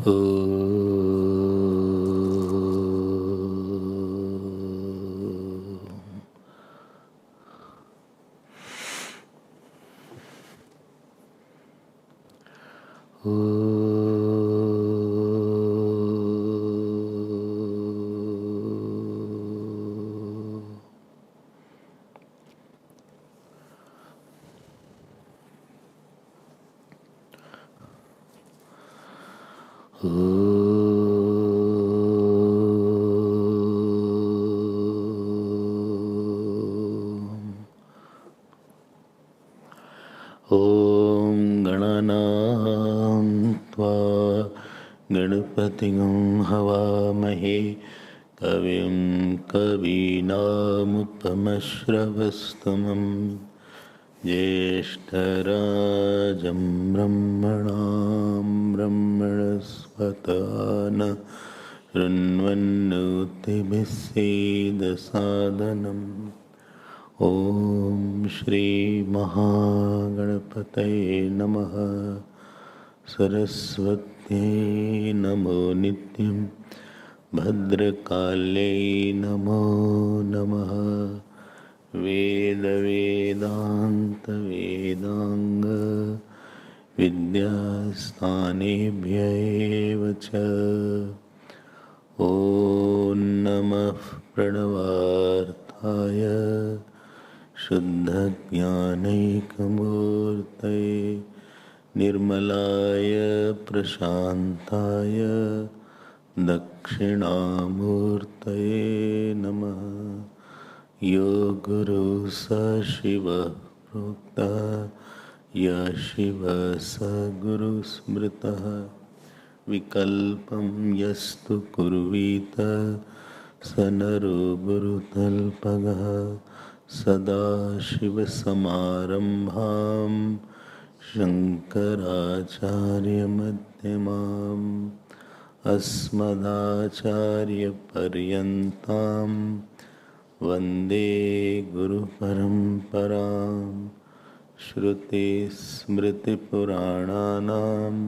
ॐ गणानां त्वा गणपतिं हवामहे कविं कवीनामुपमश्रवस्तमं ज्येष्ठराजं ब्रह्मणां ब्रह्मणस्पत न शृण्वन्नोतिभिः सीदसादनम् ॐ श्री महागणपतये नमः। सरस्वत्यै नमो नित्यं भद्रकाल्यै नमो नमः। वेद वेदांग विद्यास्थानेभ्य एव च। ॐ नमः प्रणवार्थाय शुद्धज्ञानैकमूर्तये निर्मलाय प्रशान्ताय दक्षिणामूर्तये नमः। यो गुरु स शिवः प्रोक्तः य शिवः स गुरुस्मृतः विकल्पं यस्तु कुर्वीत स नरो गुरुतल्पगः। सदाशिवसमारम्भां शङ्कराचार्यमध्यमाम् अस्मदाचार्यपर्यन्तां वन्दे गुरुपरम्पराम्। श्रुतिस्मृतिपुराणानाम्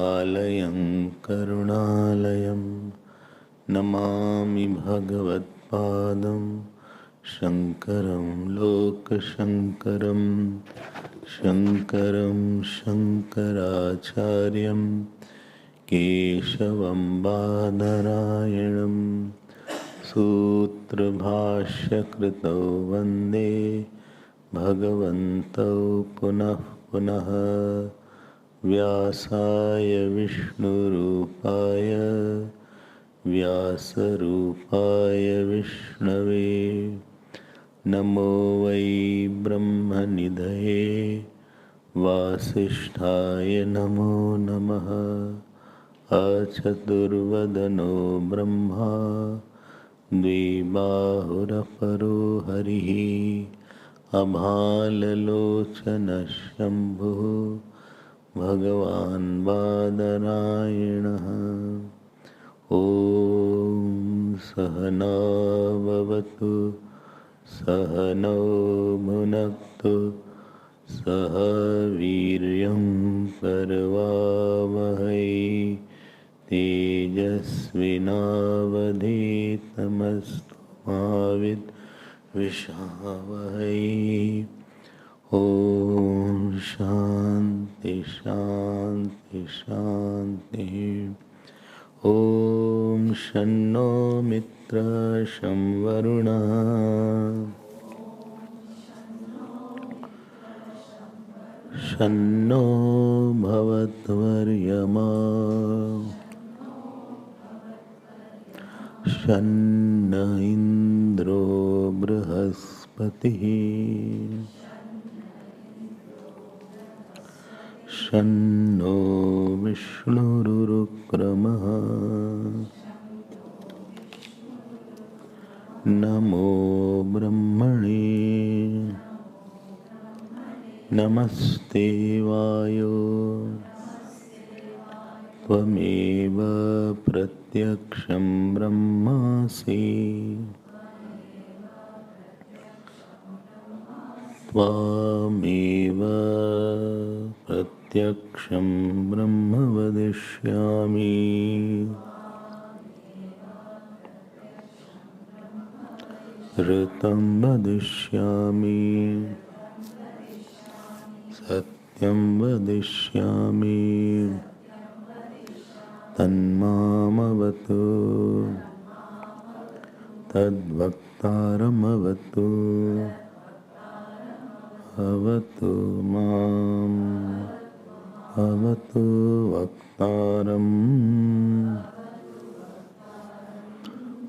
आलयं करुणालयं नमामि भगवत्पादं शङ्करं लोकशङ्करं। शङ्करं शङ्कराचार्यं केशवं बादरायणं सूत्रभाष्यकृतौ वन्दे भगवन्तौ पुनः पुनः। व्यासाय विष्णुरूपाय व्यासरूपाय विष्णवे नमो वै ब्रह्मनिधये वासिष्ठाय नमो नमः। अचतुर्वदनो ब्रह्मा द्विबाहुरपरो हरिः अभाललोचनः शम्भुः भगवान् बादरायणः। ॐ सहना भवतु सहनौ भुनक्तु सह वीर्यं करवावहै तेजस्विनावधीतमस्तु मा विद्विषावहै। ॐ शान्ति शान्ति शान्तिः। ॐ शन्नो मित्रः शं वरुणः शन्नो भवत्वर्यमा शन्न इन्द्रो बृहस्पतिः शन्नो विष्णुरुक्रमः। नमो ब्रह्मणे नमस्ते वायो त्वमेव प्रत्यक्षं ब्रह्मासि त्वामेव प्रत्यक्षं प्रत्यक्षं ब्रह्म वदिष्यामि। ऋतं वदिष्यामि। सत्यं वदिष्यामि। तन्मामवतु। तद्वक्तारमवतु। अवतु माम्। अवतु वक्तारम्।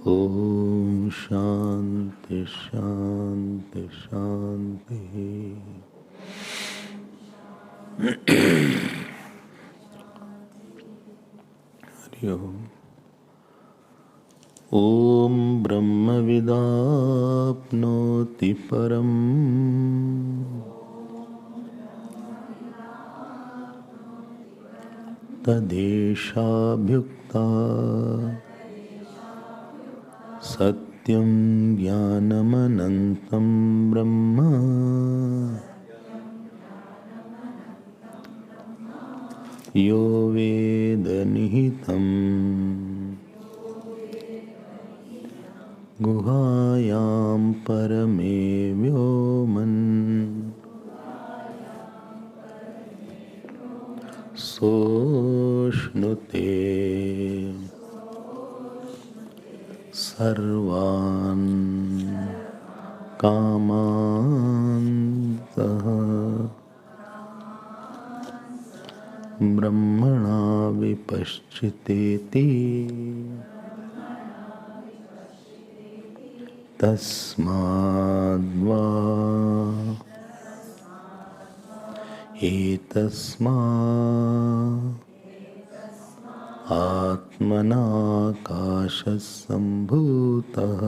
ॐ शान्ति शान्ति शान्तिः। हरि ओम्। ॐ ब्रह्मविदाप्नोति परम्। तदेशाभ्युक्ता सत्यं ज्ञानमनन्तं ब्रह्म। यो वेद निहितं गुहायां परमे व्योमन्। सोऽश्नुते सर्वान् कामान्तः। ब्रह्मणा विपश्चितेति। तस्माद्वा एतस्मात् आत्मनाकाशः सम्भूतः।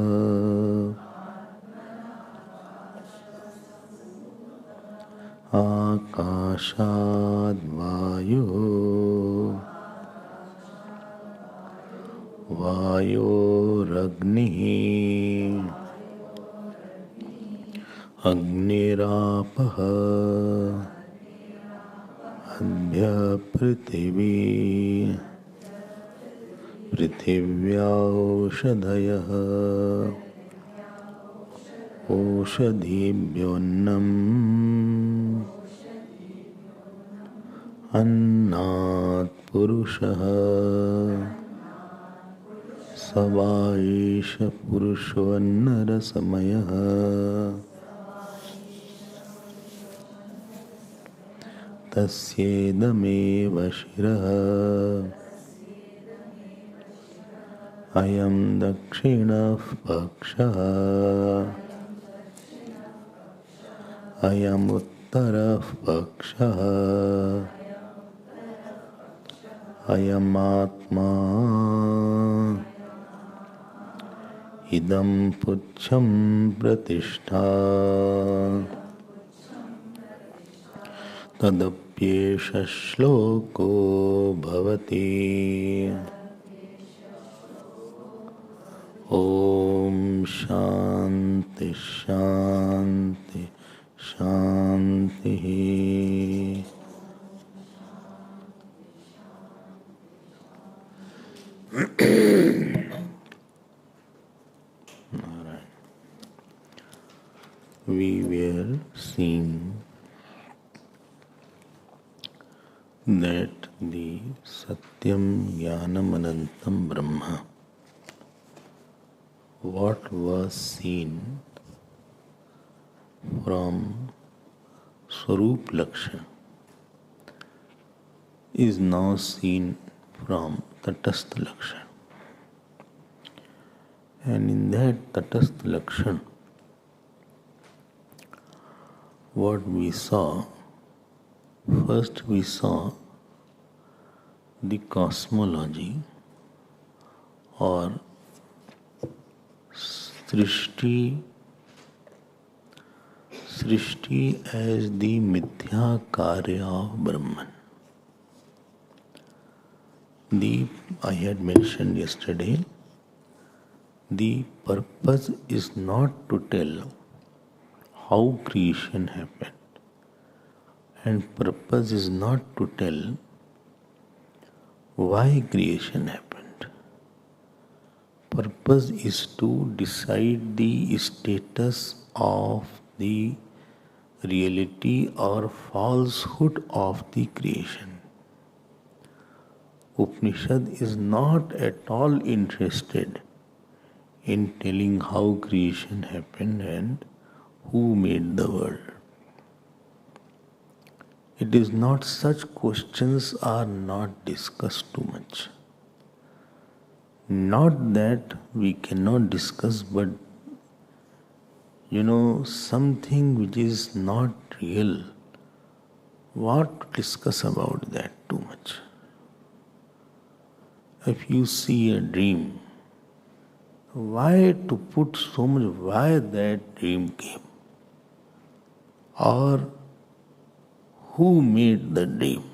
आकाशाद्वायुः। वायोरग्निः। अग्निरापः। अद्य पृथिवी। पृथिव्या ओषधयः। ओषधीभ्योऽन्नम्। अन्नात् पुरुषः। स वा एष पुरुषोऽन्नरसमयः। तस्येदमेव शिरः। अयं दक्षिणः पक्षः। अयमुत्तरः पक्षः। अयमात्मा। इदं पुच्छं प्रतिष्ठा। तदप्येष श्लोको भवति। ॐ शान्ति शान्ति शान्तिः। We were seeing that the Satyam Jnanam Anantam Brahma, what was seen from Swarup Laksha is now seen from Tatastha Laksha. And in that Tatastha Laksha, what we saw, first we saw the cosmology or Srishti as the Mithya Karya of Brahman. I had mentioned yesterday, the purpose is not to tell how creation happened And purpose is not to tell why creation happened. Purpose is to decide the status of the reality or falsehood of the creation. Upanishad is not at all interested in telling how creation happened and who made the world. It is not, such questions are not discussed too much. Not that we cannot discuss, but something which is not real, what to discuss about that too much? If you see a dream, why to put so much why that dream came? Or who made the dream?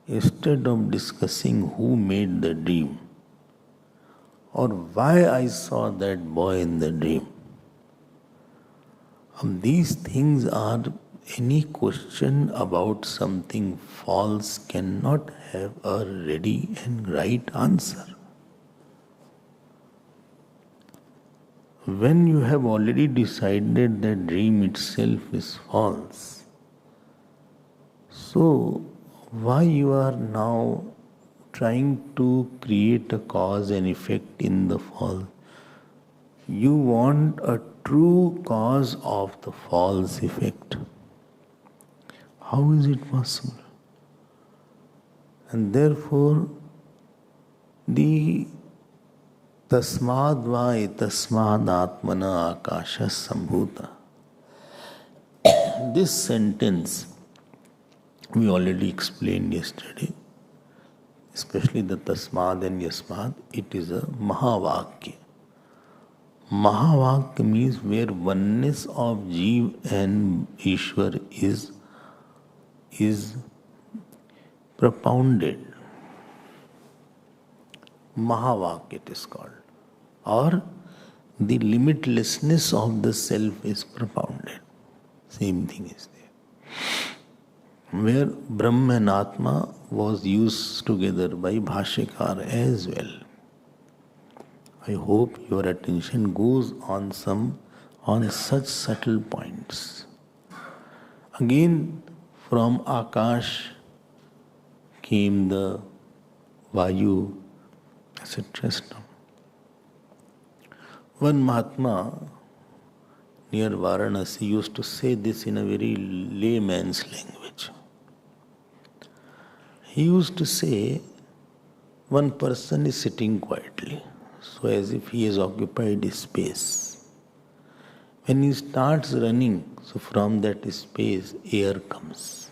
Instead of discussing who made the dream or why I saw that boy in the dream, these things are, any question about something false cannot have a ready and right answer. When you have already decided that dream itself is false, so why you are now trying to create a cause and effect in the false? You want a true cause of the false effect. How is it possible? And therefore, the tasmad va etasmad atmana akasha sambhuta. This sentence we already explained yesterday, especially the tasmad and yasmad. It is a mahavakya. Mahavakya means where oneness of Jeev and Ishwar is propounded. Mahavakya it is called. Or the limitlessness of the self is propounded. Same thing is there. Where Brahma and Atma was used together by Bhashyakar as well. I hope your attention goes on such subtle points. Again, from Akash came the Vayu, etc. One Mahatma near Varanasi used to say this in a very layman's language. He used to say, one person is sitting quietly, so as if he has occupied space. When he starts running, so from that space air comes.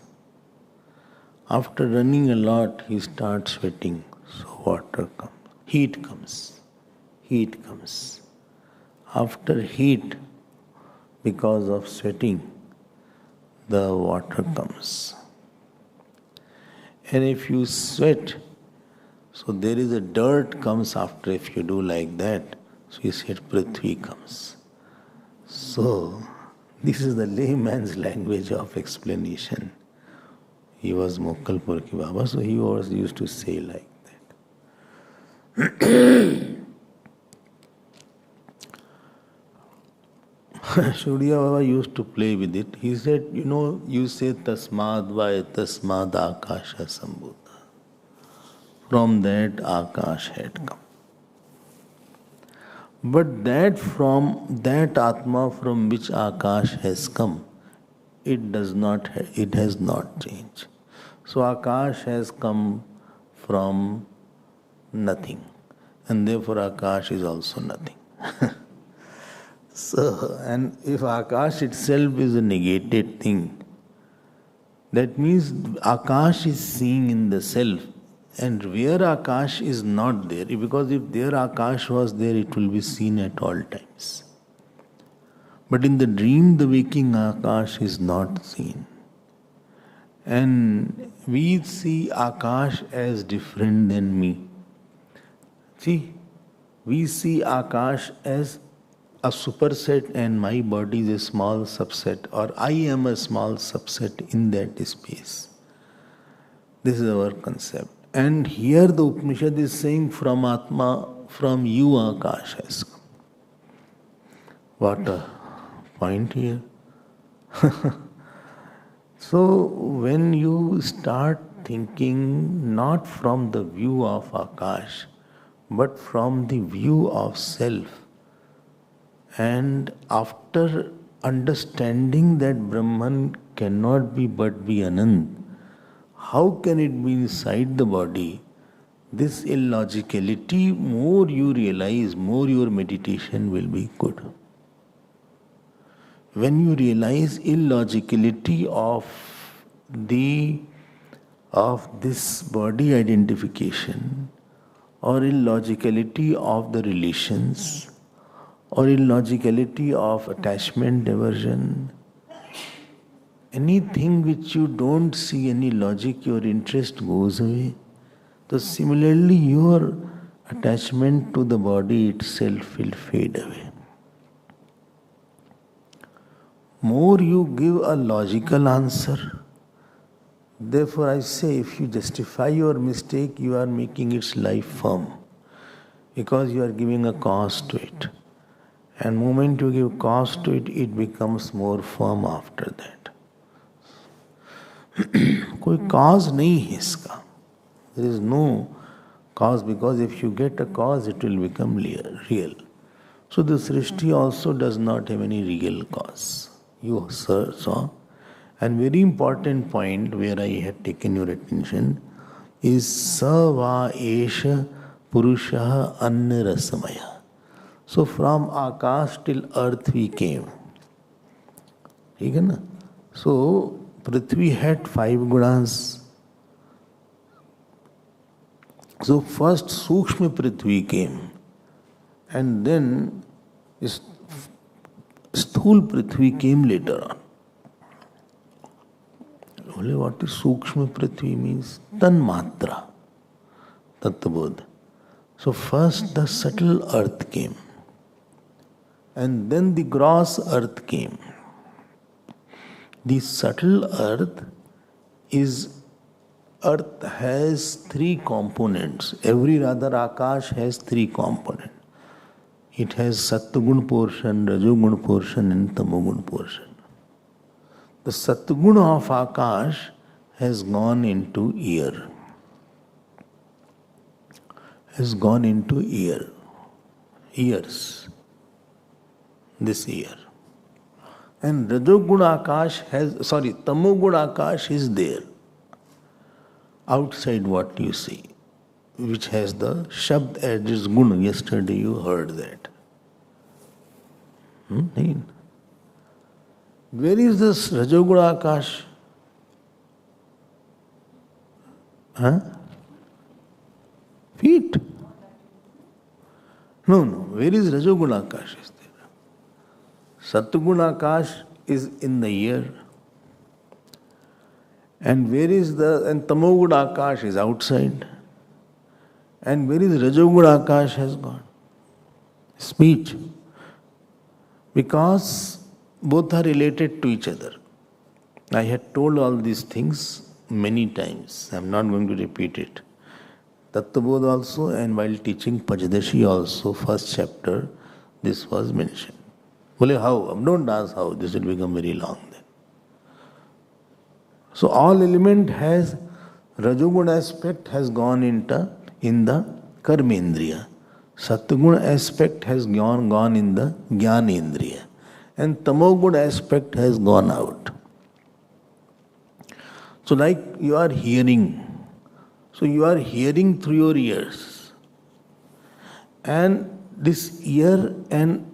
After running a lot, he starts sweating, so water comes. Heat comes. Heat comes. After heat, because of sweating, the water comes. And if you sweat, so there is a dirt comes after, if you do like that, so you said Prithvi comes. So, this is the layman's language of explanation. He was Mokkalpur ki Baba, so he always used to say like that. Shuriya Baba used to play with it. He said, you say Tasmad va Tasmad Akasha Sambhuta. From that Akash had come. But that from that Atma from which Akash has come, it has not changed. So Akash has come from nothing, and therefore Akash is also nothing. So, and if Akash itself is a negated thing, that means Akash is seeing in the self, and where Akash is not there, because if there Akash was there, it will be seen at all times. But in the dream, the waking Akash is not seen. And we see Akash as different than me. See, we see Akash as a superset and my body is a small subset, or I am a small subset in that space. This is our concept. And here the Upanishad is saying from Atma, from you Akash has come. What a point here. So when you start thinking not from the view of Akash, but from the view of self, and after understanding that Brahman cannot be but be Anand, how can it be inside the body? This illogicality, more you realize, more your meditation will be good. When you realize illogicality of this body identification, or illogicality of the relations, or illogicality of attachment, aversion, anything which you don't see any logic, your interest goes away. So similarly, your attachment to the body itself will fade away. More you give a logical answer, therefore I say, if you justify your mistake, you are making its life firm, because you are giving a cause to it. And moment you give cause to it, it becomes more firm after that. कोई cause नहीं है इसका. There is no cause, because if you get a cause, it will become real. So the Srishti also does not have any real cause. You saw. And very important point where I had taken your attention is Sava Esha Purusha Anna Rasamaya. So from Akash till earth we came. ठीक है ना? So Prithvi had 5 gunas. So first Sukshma Prithvi came, and then Sthul Prithvi came later on. Only what is Sukshma Prithvi means? Tanmatra, Tattvabodh. So first the subtle earth came, and then the gross earth came. The subtle earth has 3 components. Every rather Akash has 3 components. It has Sattvagun portion, Rajogun portion, and Tamogun portion. The Sattvagun of Akash has gone into ear. Ears. This ear. And Rajogun Akash Tamogun Akash is there. Outside what you see, which has the Shabd as its gun. Yesterday you heard that. Where is this Rajoguna Akash? Feet? No. Where is Rajoguna Akash? Is there? Sattuguna Akash is in the ear. And where is and Tamoguna Akash is outside. And where is Rajoguna Akash has gone? Speech. Because both are related to each other. I had told all these things many times. I am not going to repeat it. Tattvabodh also, and while teaching Pajadashi also, first chapter, this was mentioned. Well, how? Don't ask how. This will become very long then. So all element has, Rajoguna aspect has gone in the Karmendriya. Sattvagun aspect has gone in the Jnanendriya. And Tamogun aspect has gone out. So like you are hearing. So you are hearing through your ears. And this ear and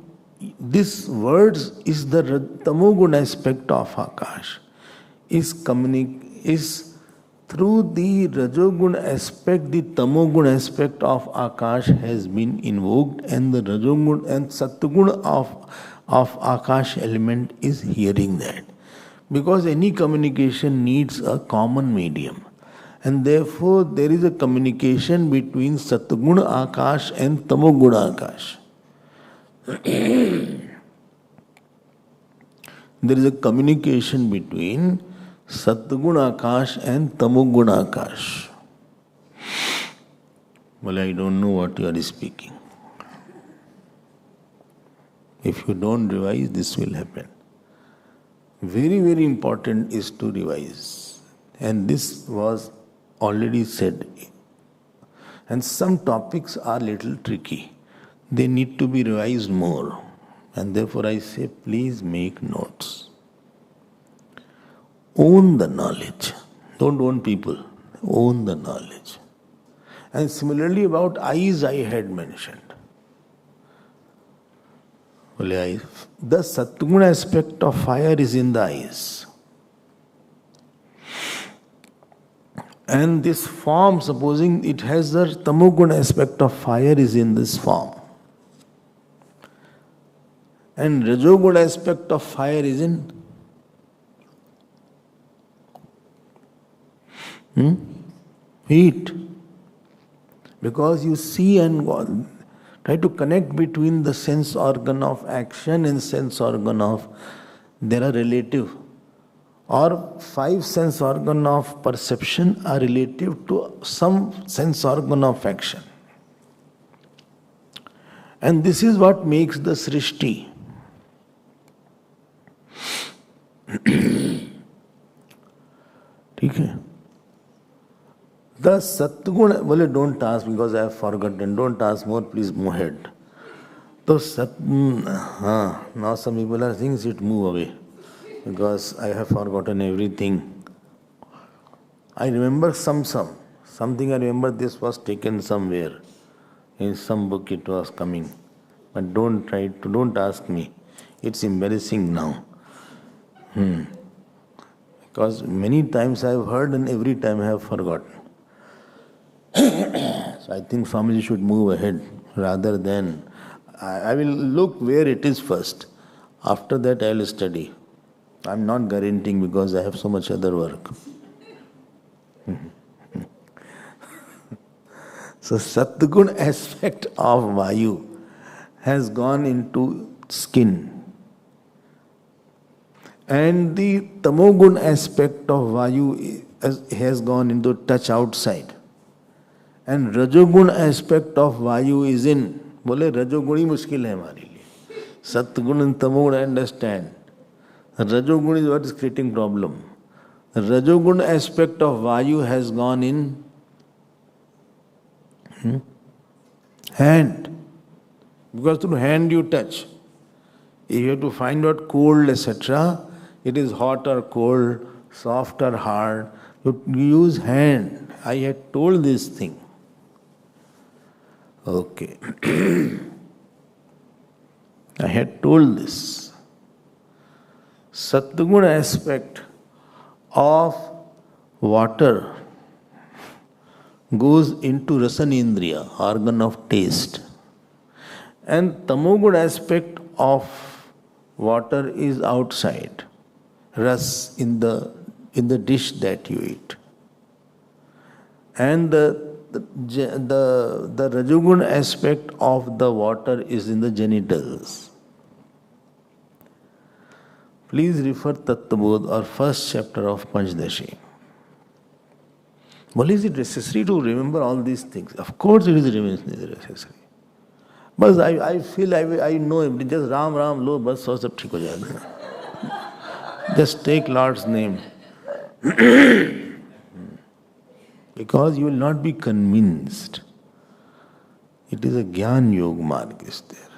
this words is the Tamogun aspect of Akash. Is through the Rajogun aspect, the Tamogun aspect of Akash has been invoked, and the Rajogun and Sattvagun of Akash element is hearing that. Because any communication needs a common medium. And therefore there is a communication between Sattvagun Akash and Tamoguna Akash. There is a communication between Satguna Akash and Tamoguna Akash. Well, I don't know what you are speaking. If you don't revise, this will happen. Very, very important is to revise. And this was already said. And some topics are little tricky. They need to be revised more. And therefore I say, please make notes. Own the knowledge. Don't own people. Own the knowledge. And similarly about eyes I had mentioned. The Satguna aspect of fire is in the eyes. And this form, supposing it has the Tamoguna aspect of fire, is in this form. And Rajoguna aspect of fire is in heat. Because you see and try to connect between the sense organ of action and sense organ of, they are relative. Or 5 sense organ of perception are relative to some sense organ of action. And this is what makes the Srishti. Okay. The Satguna, well, don't ask because I have forgotten. Don't ask more, please move ahead. So now some people are saying, it move away because I have forgotten everything. I remember something I remember this was taken somewhere. In some book it was coming. But don't ask me. It's embarrassing now. Because many times I have heard and every time I have forgotten. So I think Swamiji should move ahead rather than, I will look where it is first. After that I will study. I am not guaranteeing because I have so much other work. So Satguna aspect of Vayu has gone into skin. And the Tamogun aspect of Vayu has gone into touch outside. And Rajogun aspect of Vayu is in. Bole Rajoguni mushkil hai hamare liye. Satgun and Tamogun I understand. Rajogun is what is creating problem. Rajogun aspect of Vayu has gone in hand. Because through hand you touch. If you have to find out cold, etc., it is hot or cold, soft or hard, you use hand. I had told this thing. Okay. I had told this. Satguna aspect of water goes into Rasanindriya, organ of taste. And Tamoguna aspect of water is outside, ras in the dish that you eat. And the Rajogun aspect of the water is in the genitals. Please refer Tattvabodh or first chapter of Panchdashi. Well, is it necessary to remember all these things? Of course it is necessary. But I feel I know everything. Just Ram Ram lo, bas sab theek ho jayega. Just take Lord's name. Because you will not be convinced. It is a Gyan Yoga mark is there.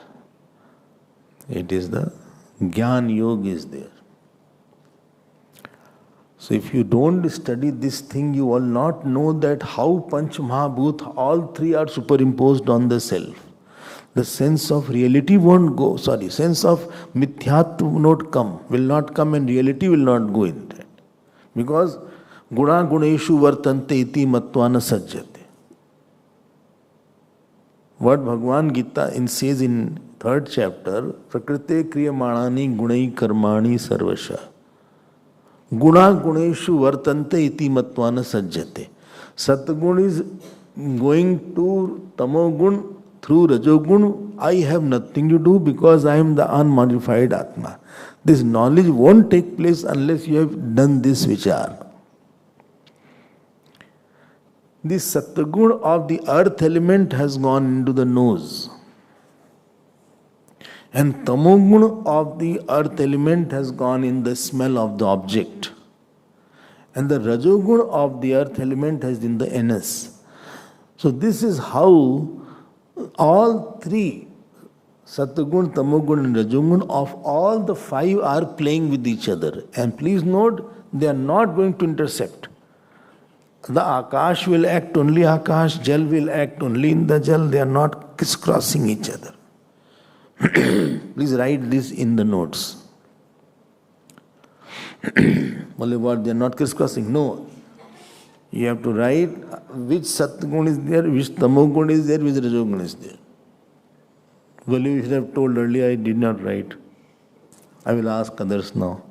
It is the Gyan Yoga is there. So if you don't study this thing, you will not know that how Panch Mahabhut, all three are superimposed on the self. The sense of reality won't go, sense of mithyat will not come and reality will not go in that. Because Guna Guneshu Vartante iti Mattvana Sajjate. What Bhagavan Gita says in 3rd chapter, Prakrite Kriyamanani Gunai Karmani Sarvasha. Guna Guneshu Vartante iti Mattvana Sajjate. Satgun is going to Tamogun Through Rajogun, I have nothing to do because I am the unmodified Atma. This knowledge won't take place unless you have done this vichar. The Satyagun of the earth element has gone into the nose. And Tamogun of the earth element has gone in the smell of the object. And the Rajogun of the earth element has in the anus. So this is how all three, Satyagun, Tamogun and Rajogun of all the five are playing with each other. And please note, they are not going to intercept. The Akash will act only Akash, Jal will act only in the Jal. They are not crisscrossing each other. Please write this in the notes. Only what they are not crisscrossing. No. You have to write which Satyagun is there, which Tamogun is there, which Rajogun is there. Well, you should have told earlier, I did not write. I will ask others now.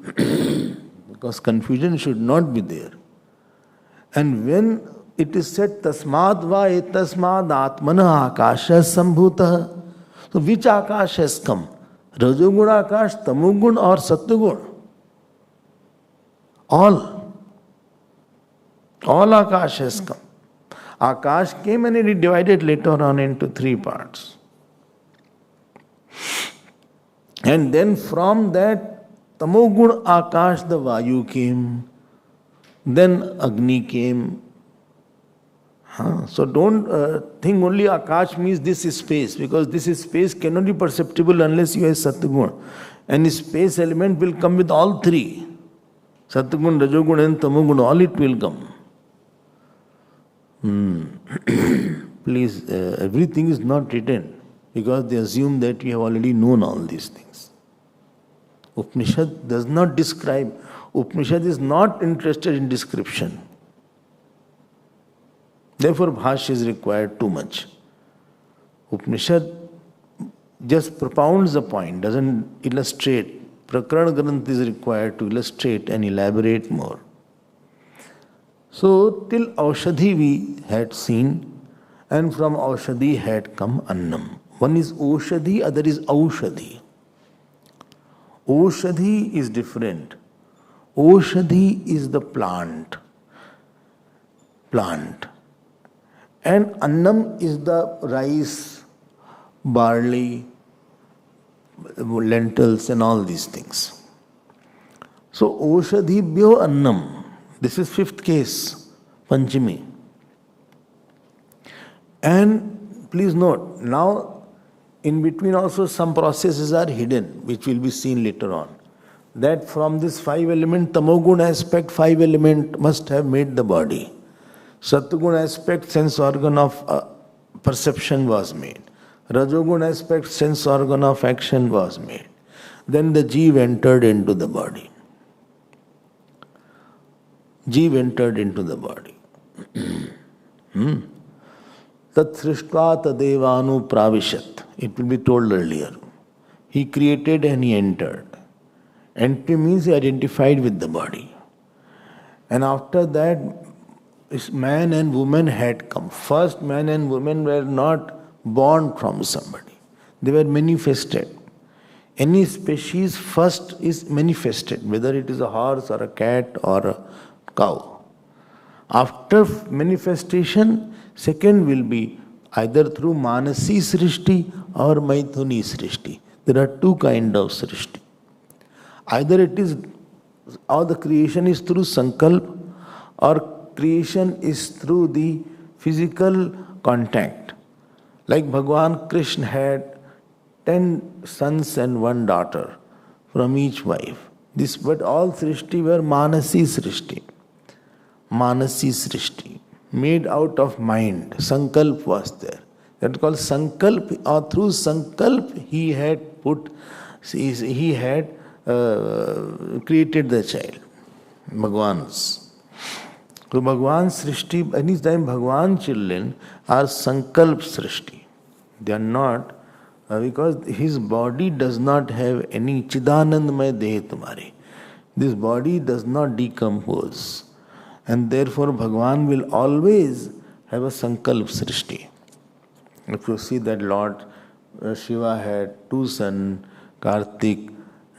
Because confusion should not be there. And when it is said, Tasmad va etasmad atmana akasha sambhuta. So which Akash has come? Rajogun Akash, Tamogun or Satyagun? All Akash has come. Akash came and it is divided later on into three parts. And then from that Tamogun Akash, the Vayu came. Then Agni came. So don't think only Akash means this is space, because this is space cannot be perceptible unless you have Satyagun. And the space element will come with all three. Satyagun, Rajogun and Tamogun, all it will come. Please, everything is not written because they assume that you have already known all these things. Upanishad does not describe. Upanishad is not interested in description. Therefore, Bhashya is required too much. Upanishad just propounds a point, doesn't illustrate. Prakarana Granth is required to illustrate and elaborate more. So, till Aushadhi we had seen, and from Aushadhi had come Annam. One is Oshadhi, other is Aushadhi. Oshadhi is different. Oshadhi is the plant. And Annam is the rice, barley, lentils and all these things. So Oshadhibhyo Annam. This is fifth case, Panchami. And please note, now in between also some processes are hidden, which will be seen later on. That from this five element, Tamogun aspect, five element must have made the body. Satyagun aspect, sense organ of perception was made. Rajogun aspect, sense organ of action was made. Then the Jeev entered into the body. Jeev entered into the body. Tat srishtva tadevanu pravishat. It will be told earlier. He created and he entered. Entry means he identified with the body. And after that, man and woman had come. First, man and woman were not born from somebody. They were manifested. Any species first is manifested, whether it is a horse or a cat or a cow. After manifestation, second will be either through Manasi Srishti or Maithuni Srishti. There are two kinds of Srishti. Either it is, or the creation is through Sankalp, or creation is through the physical contact. Like Bhagwan Krishna had 10 sons and 1 daughter from each wife. But all Srishti were Manasi Srishti. Manasi Srishti, made out of mind. Sankalp was there. That's called Sankalp, or through Sankalp he had created the child. Bhagwan's. So Bhagwan's Srishti, anytime Bhagwan children are Sankalp Srishti. They are not, because his body does not have any Chidanandmaya Dehe Tumhare. This body does not decompose. And therefore Bhagwan will always have a Sankalp Srishti. If you see that Lord Shiva had two sons, Kartik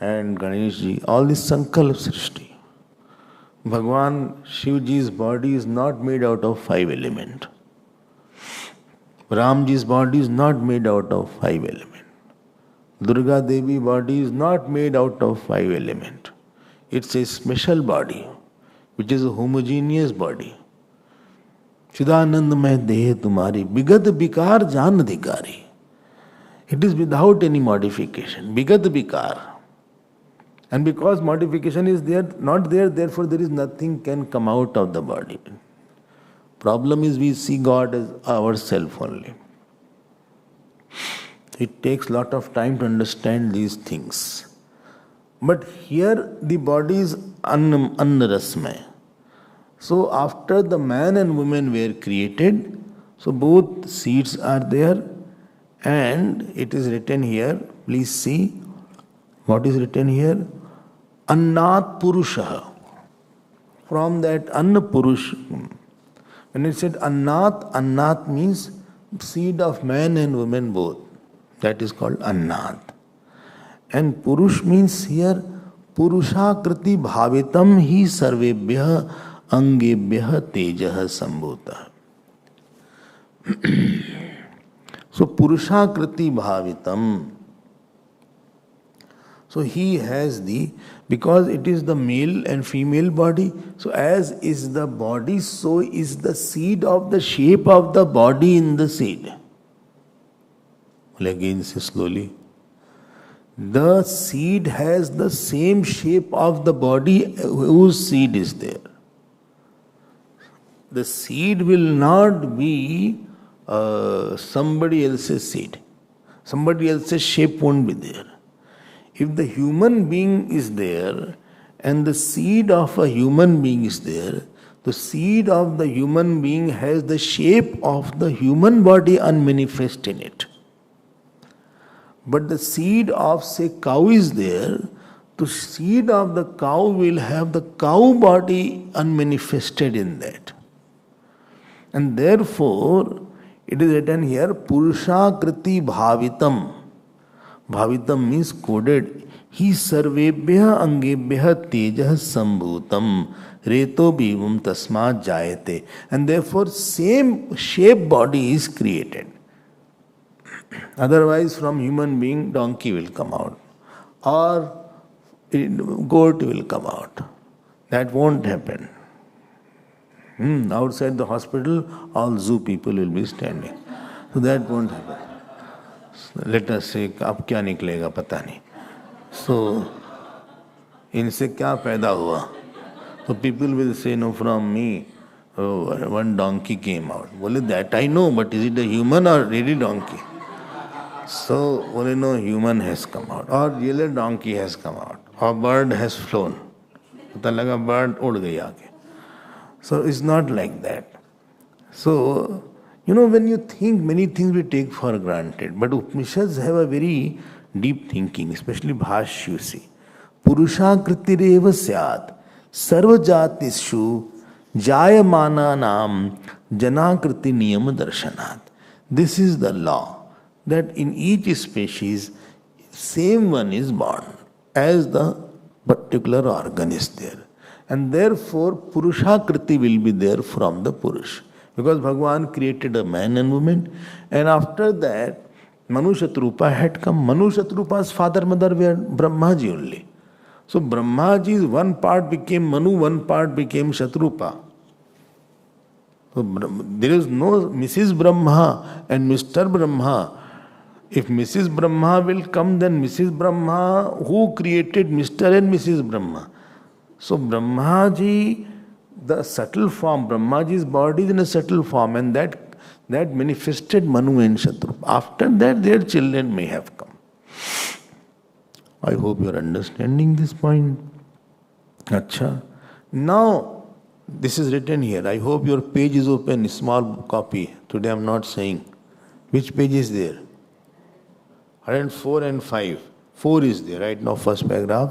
and Ganeshji, all this Sankalp Srishti. Bhagwan Shivji's body is not made out of five elements. Ramji's body is not made out of five elements. Durga Devi body is not made out of five elements. It's a special body, which is a homogeneous body. Chidanand mein deh tumhari, bigat bikar jan adhikari. It is without any modification. Bigat bikar. And because modification is there, not there, therefore there is nothing can come out of the body. Problem is we see God as ourself only. It takes lot of time to understand these things. But here the body is annarasmaya. So after the man and woman were created, so both seeds are there, and it is written here, please see what is written here. Annat Purusha. From that Anna Purush. When it said Annat, Annat means seed of man and woman both. That is called Annat. And Purush means here Purusha Kriti Bhavitam hi sarvebhyah angebhyah tejah sambhuta. So Purusha Kriti Bhavitam. So he has because it is the male and female body, so as is the body, so is the seed of the shape of the body in the seed. Well, again say slowly. The seed has the same shape of the body whose seed is there. The seed will not be somebody else's seed. Somebody else's shape won't be there. If the human being is there and the seed of a human being is there, the seed of the human being has the shape of the human body unmanifest in it. But the seed of, say, cow is there, the seed of the cow will have the cow body unmanifested in that. And therefore, it is written here, Purusha Kriti Bhavitam. Bhavitam means coded. He sarvebhyah angebhyah tejah sambhutam reto bhivam tasmat jayate. And therefore, same shape body is created. Otherwise, from human being, donkey will come out. Or goat will come out. That won't happen. Outside the hospital, all zoo people will be standing. So that won't happen. Let us say, अब क्या निकलेगा पता नहीं. So, इनसे क्या पैदा हुआ? So people will say, no, from me, one donkey came out. बोले, that I know, but is it a human or really donkey? So, बोले, no, human has come out. Or yellow donkey has come out. Or bird has flown. पता लगा bird उड़ गई आगे. So it's not like that. So, when you think, many things we take for granted. But Upanishads have a very deep thinking, especially Bhashya, you see. Purusha kritireva syat sarva jatishu jayamana nam janakriti niyam darshanat. This is the law, that in each species, same one is born, as the particular organ is there. And therefore, Purusha Kriti will be there from the Purush. Because Bhagavan created a man and woman, and after that, Manu Shatrupa had come. Manu Shatrupa's father mother were Brahmaji only. So Brahmaji's one part became Manu, one part became Shatrupa. So there is no Mrs. Brahma and Mr. Brahma. If Mrs. Brahma will come, then Mrs. Brahma, who created Mr. and Mrs. Brahma? So Brahmaji, the subtle form, Brahmaji's body is in a subtle form, and that manifested Manu and Shatrupa. After that, their children may have come. I hope you are understanding this point. Acha. Now, this is written here. I hope your page is open, small copy. Today I am not saying. Which page is there? 104 and 5. 4 is there right now, first paragraph.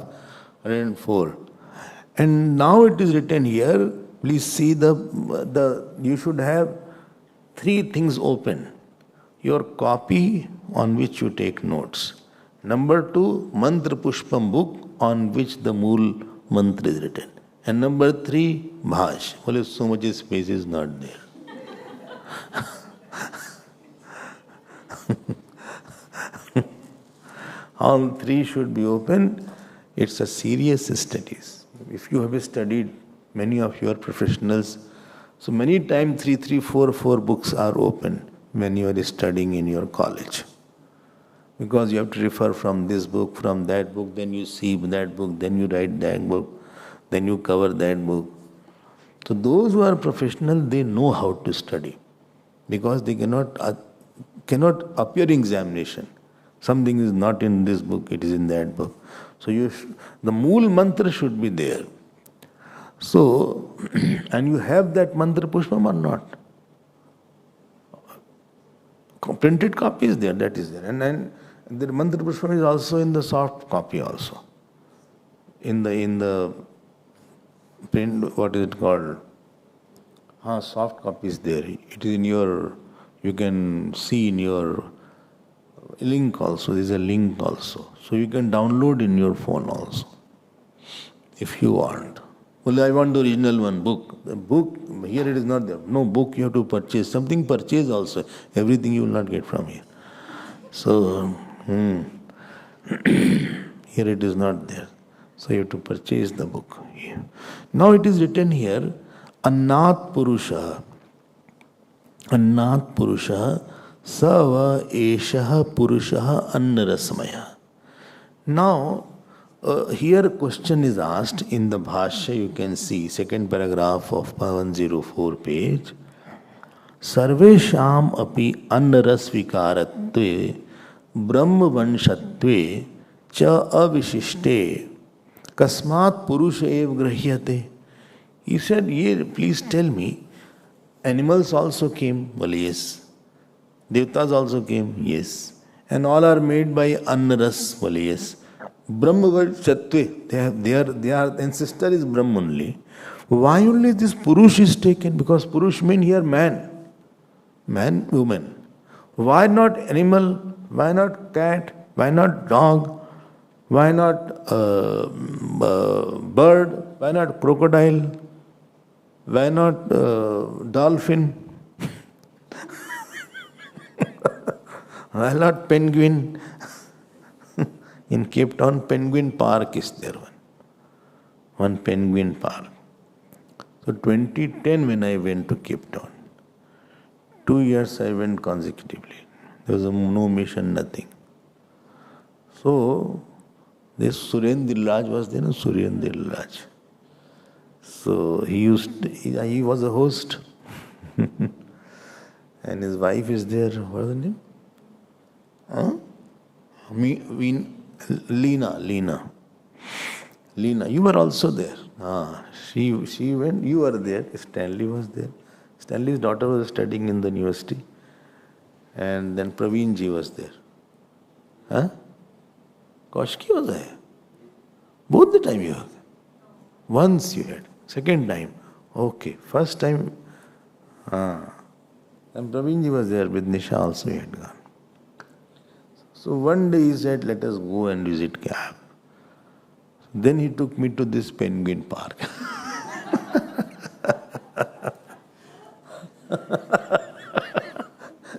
104. And now it is written here, please see you should have 3 things open. your copy on which you take notes. Number 2, Mantra Pushpam book on which the Mool Mantra is written. And number 3, Bhash. Well, so much space is not there. All 3 should be open. It's a serious studies. If you have studied, many of your professionals, so many times 3, 4 books are open when you are studying in your college. Because you have to refer from this book, from that book, then you see that book, then you write that book, then you cover that book. So those who are professional, they know how to study. Because they cannot appear in examination. Something is not in this book, it is in that book. So the Mool Mantra should be there. So, and you have that Mantra Pushpam or not? Printed copy is there, that is there. And the Mantra Pushpam is also in the soft copy also. In the print, what is it called? Soft copy is there. It is in your, you can see in your link also. There is a link also. So you can download in your phone also, if you want. Well, I want the original one, book. The book, here it is not there. No book, you have to purchase. Something purchase also. Everything you will not get from here. So, here it is not there. So you have to purchase the book here. Now it is written here, Annat Purusha. Annat Purusha Sava Eshaha Purusha Annarasmaya. Now, here a question is asked in the Bhashya, you can see, second paragraph of 104 page. Sarvesham api annarasvikaratve brahmavanshatve cha avishishte kasmat purusha ev grahyate. He said, please tell me, animals also came? Well, yes. Devatas also came? Yes. And all are made by Annaras? Well, yes. Brahmavanshatve, their ancestor is Brahm only. Why only this Purush is taken? Because Purush means here man. Man, woman. Why not animal? Why not cat? Why not dog? Why not bird? Why not crocodile? Why not dolphin? Why not penguin? In Cape Town, Penguin Park is there one penguin park. So 2010 when I went to Cape Town, 2 years I went consecutively. There was no mission, nothing. So this Surendra Raj was there, Surendra Raj. So he was a host. And his wife is there, what is her name? Lena, you were also there. She went, you were there, Stanley was there. Stanley's daughter was studying in the university. And then Praveen ji was there. Koshki was there. Both the time you were there. Once you had. Second time. Okay. First time. And Praveen ji was there with Nisha also he had gone. So one day he said, let us go and visit Gap. Then he took me to this penguin park.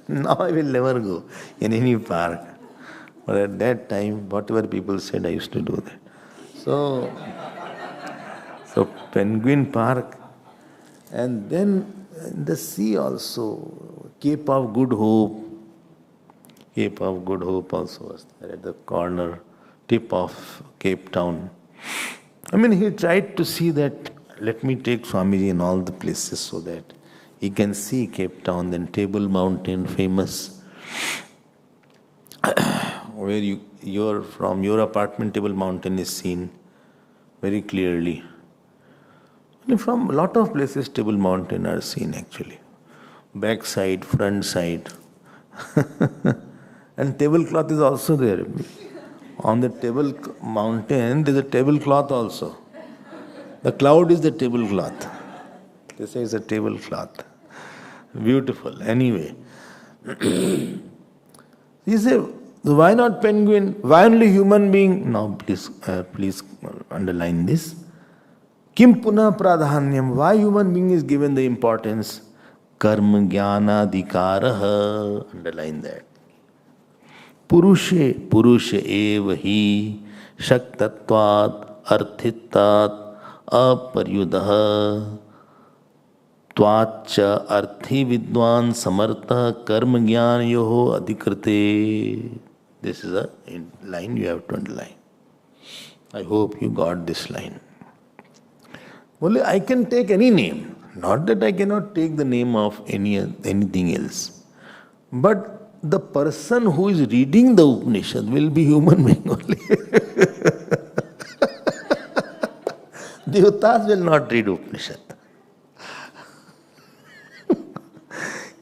Now I will never go in any park. But at that time, whatever people said, I used to do that. So penguin park. And then the sea also, Cape of Good Hope. Cape of Good Hope also was there at the corner, tip of Cape Town. I mean, he tried to see that, let me take Swamiji in all the places so that he can see Cape Town, then Table Mountain, famous, where you're from your apartment, Table Mountain is seen very clearly. And from a lot of places, Table Mountain are seen actually. Back side, front side. And tablecloth is also there. On the Table Mountain, there is a tablecloth also. The cloud is the tablecloth. They say it's a tablecloth. Beautiful. Anyway. You say, why not penguin? Why only human being? Now, please underline this. Kim puna pradhanyam? Why human being is given the importance? Karma jnana adhikaraha. Underline that. Purushe eva hi shaktatvat arthittat aparyudah त्वाच्च अर्थी विद्वान समर्थ कर्म ज्ञान Yoho अधिकृते. This is a line you have to underline. I hope you got this line. Only I can take any name. Not that I cannot take the name of anything else. But the person who is reading the Upanishad will be human being only. Devatas will not read Upanishad.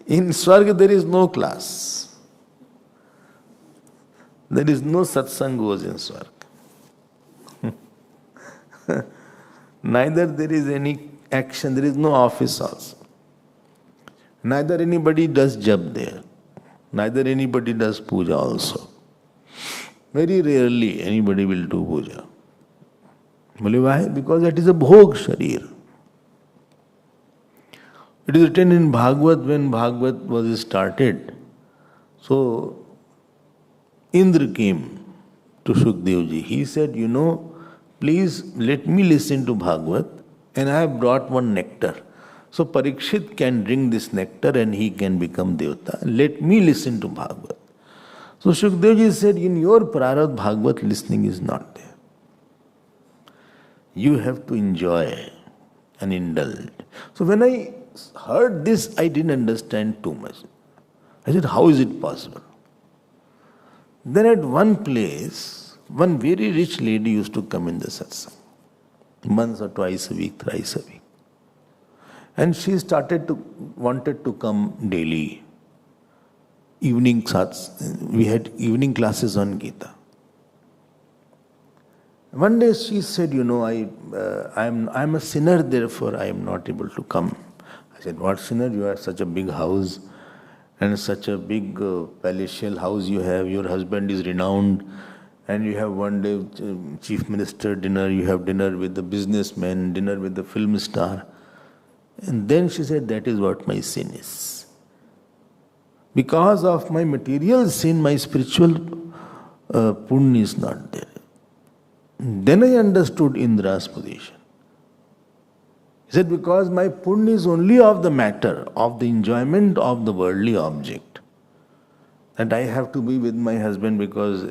In Swarga there is no class. There is no satsang goes in Swarga. Neither there is any action, there is no office also. Neither anybody does jab there. Neither anybody does puja also. Very rarely anybody will do puja. Why? Because that is a bhog sharir. It is written in Bhagavad when Bhagavad was started. So, Indra came to Shukdevji. He said, please let me listen to Bhagavad, and I have brought one nectar. So Parikshit can drink this nectar and he can become Devata. Let me listen to Bhagavad. So Shukdevji said, in your prarabdha, Bhagavad listening is not there. You have to enjoy and indulge. So when I heard this, I didn't understand too much. I said, how is it possible? Then at one place, one very rich lady used to come in the satsang. Once or twice a week, thrice a week. And she wanted to come daily. Evening sats, we had evening classes on Gita. One day she said, I'm a sinner, therefore I am not able to come. I said, what sinner? You have such a big house and such a big palatial house you have. Your husband is renowned and you have one day chief minister dinner, you have dinner with the businessman, dinner with the film star. And then she said, that is what my sin is. Because of my material sin, my spiritual punya is not there. Then I understood Indra's position. He said, because my punya is only of the matter, of the enjoyment of the worldly object. That I have to be with my husband because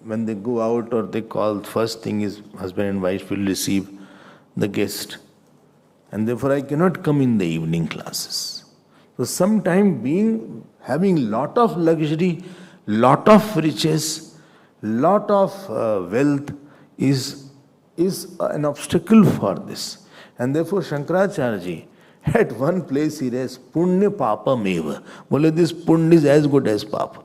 when they go out or they call, first thing is husband and wife will receive the guest. And therefore I cannot come in the evening classes. So sometime having lot of luxury, lot of riches, lot of wealth is an obstacle for this. And therefore Shankaracharya ji, at one place he says, Punya Papa Meva. Well, this Punya is as good as Papa.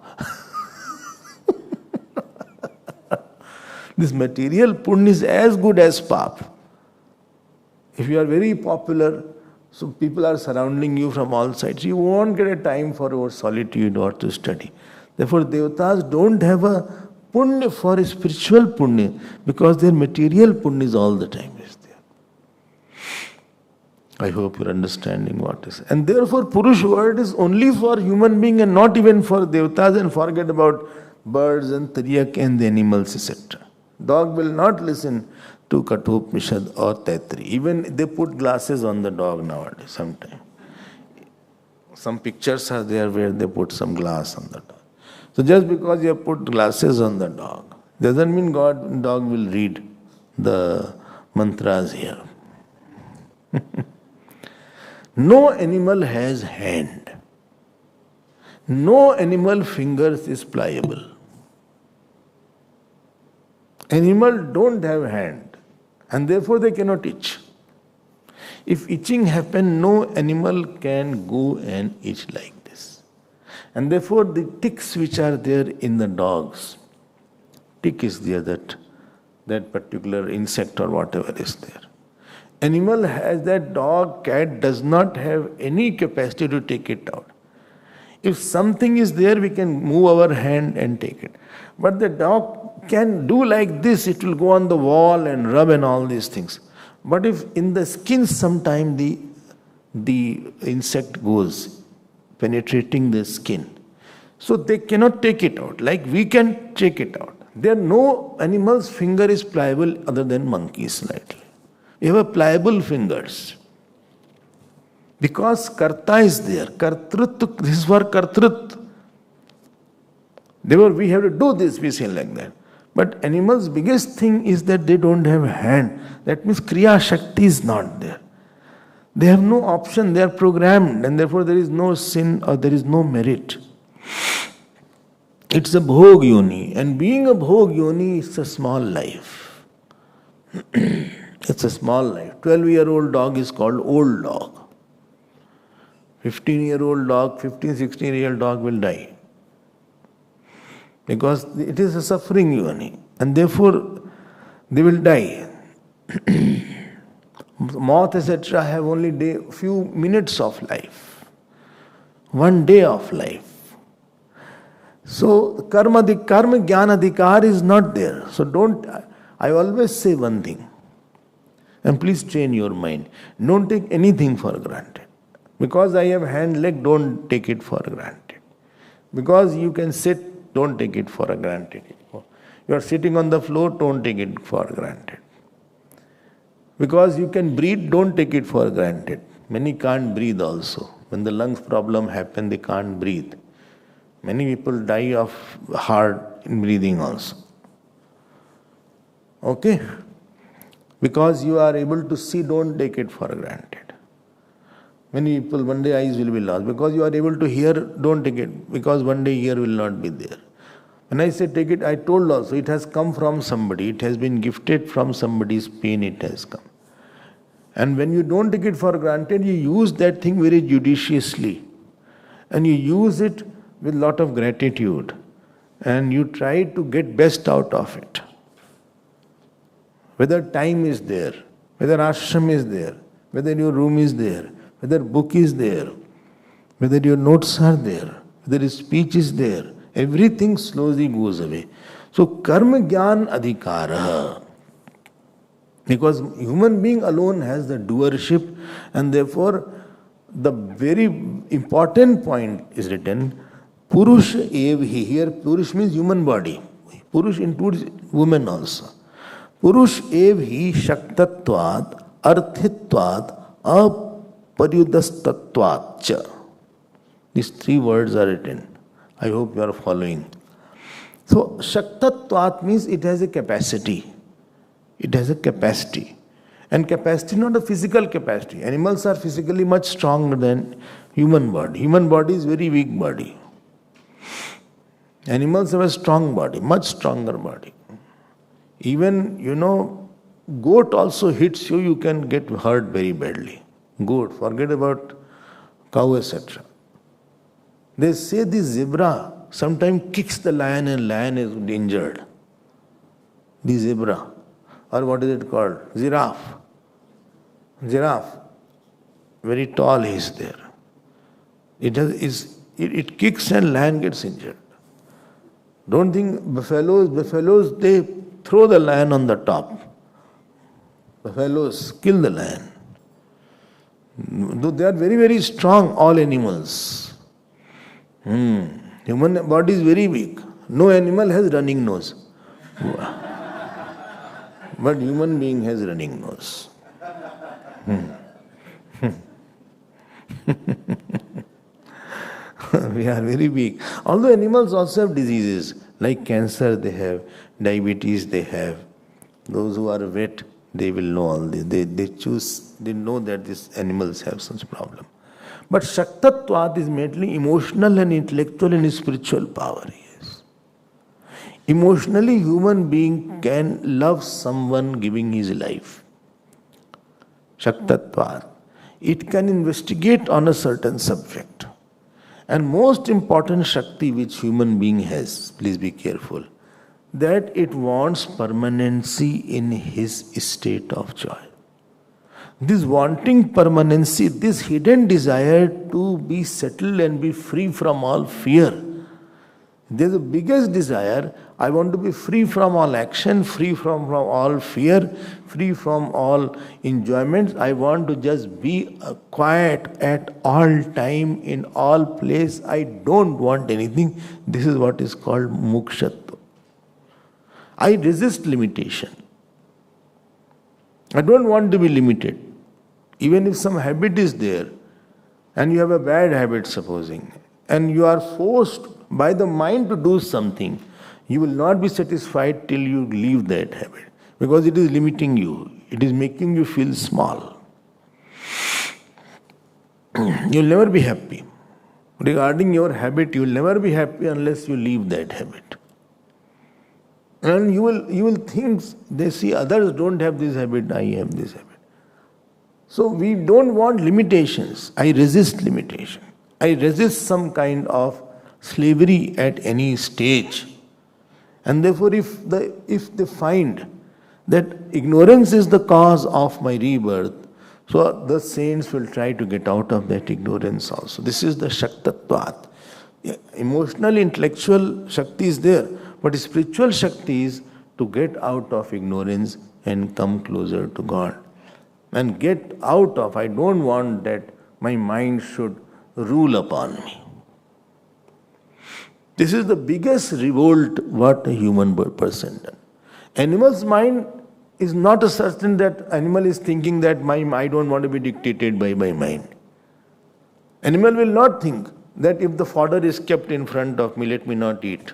This material Punya is as good as Papa. If you are very popular, so people are surrounding you from all sides, you won't get a time for your solitude or to study. Therefore, Devatas don't have a punya for a spiritual punya because their material punya is all the time is there. I hope you're understanding what is. And therefore, Purush word is only for human being and not even for Devatas, and forget about birds and Taittiriya and the animals, etc. Dog will not listen to Kathopanishad or Taittiriya. Even they put glasses on the dog nowadays sometimes. Some pictures are there where they put some glass on the dog. So just because you have put glasses on the dog, doesn't mean dog will read the mantras here. No animal has hand. No animal fingers is pliable. Animal don't have hand and therefore they cannot itch. If itching happen, no animal can go and itch like this. And therefore the ticks which are there in the dogs, tick is there, that particular insect or whatever is there. Animal has that, dog, cat does not have any capacity to take it out. If something is there, we can move our hand and take it. But the dog can do like this, it will go on the wall and rub and all these things. But if in the skin sometime the insect goes, penetrating the skin, so they cannot take it out, like we can take it out. There are no animal's finger is pliable other than monkeys slightly. We have a pliable fingers. Because karta is there. Kartrut, this is for kartrut. Therefore, we have to do this, we say like that. But animals' biggest thing is that they don't have hand. That means Kriya Shakti is not there. They have no option, they are programmed, and therefore there is no sin or there is no merit. It's a bhog yoni, and being a bhog yoni is a small life. It's a small life. 12-year-old dog is called old dog. 15-year-old dog, 15, 16-year-old dog will die. Because it is a suffering yoni, and therefore they will die. Moth, etc. have only few minutes of life. 1 day of life. So karma jnana adhikar is not there. So I always say one thing, and please train your mind. Don't take anything for granted. Because I have hand, leg, don't take it for granted. Because you can sit, don't take it for granted. You are sitting on the floor, don't take it for granted. Because you can breathe, don't take it for granted. Many can't breathe also. When the lungs problem happen, they can't breathe. Many people die of hard in breathing also. Okay? Because you are able to see, don't take it for granted. Many people, one day eyes will be lost. Because you are able to hear, don't take it. Because one day ear will not be there. When I say take it, I told also, it has come from somebody. It has been gifted from somebody's pain, it has come. And when you don't take it for granted, you use that thing very judiciously. And you use it with lot of gratitude. And you try to get best out of it. Whether time is there, whether ashram is there, whether your room is there, whether book is there, whether your notes are there, whether speech is there, everything slowly goes away. So karma jnana adhikara. Because human being alone has the doership, and therefore the very important point is written, Purush evhi. Here Purush means human body. Purush includes women also. Purush evhi shaktatvat arthitvat aparyudastatvat cha. These 3 words are written. I hope you are following. So shaktatvat means it has a capacity. It has a capacity. And capacity, not a physical capacity. Animals are physically much stronger than human body. Human body is very weak body. Animals have a strong body, much stronger body. Even, goat also hits you, you can get hurt very badly. Goat, forget about cow, etc. They say the zebra sometimes kicks the lion and lion is injured. The zebra. Or what is it called? Giraffe. Giraffe. Very tall he is there. It kicks and lion gets injured. Don't think buffaloes, they throw the lion on the top. Buffaloes kill the lion. Though they are very, very strong, all animals. Human body is very weak. No animal has running nose. But human being has running nose. We are very weak. Although animals also have diseases, like cancer they have, diabetes they have. Those who are vet, they will know all this. They know that these animals have such problem. But Shaktatvat is mainly emotional and intellectual and spiritual power. Yes. Emotionally, human being can love someone giving his life. Shaktatvat. It can investigate on a certain subject. And most important Shakti which human being has, please be careful, that it wants permanency in his state of joy. This wanting permanency, this hidden desire to be settled and be free from all fear. There's the biggest desire. I want to be free from all action, free from all fear, free from all enjoyments. I want to just be quiet at all time, in all place. I don't want anything. This is what is called mukshatva. I resist limitation. I don't want to be limited. Even if some habit is there, and you have a bad habit, supposing, and you are forced by the mind to do something, you will not be satisfied till you leave that habit, because it is limiting you. It is making you feel small. You will never be happy. Regarding your habit, you will never be happy unless you leave that habit. And you will think, they see others don't have this habit, I have this habit. So we don't want limitations. I resist limitation. I resist some kind of slavery at any stage. And therefore, if they find that ignorance is the cause of my rebirth, so the saints will try to get out of that ignorance also. This is the Shaktatvat. Emotional, intellectual Shakti is there, but spiritual Shakti is to get out of ignorance and come closer to God. And get out of, I don't want that my mind should rule upon me. This is the biggest revolt what a human person does. Animal's mind is not a certain that animal is thinking that I don't want to be dictated by my mind. Animal will not think that if the fodder is kept in front of me, let me not eat.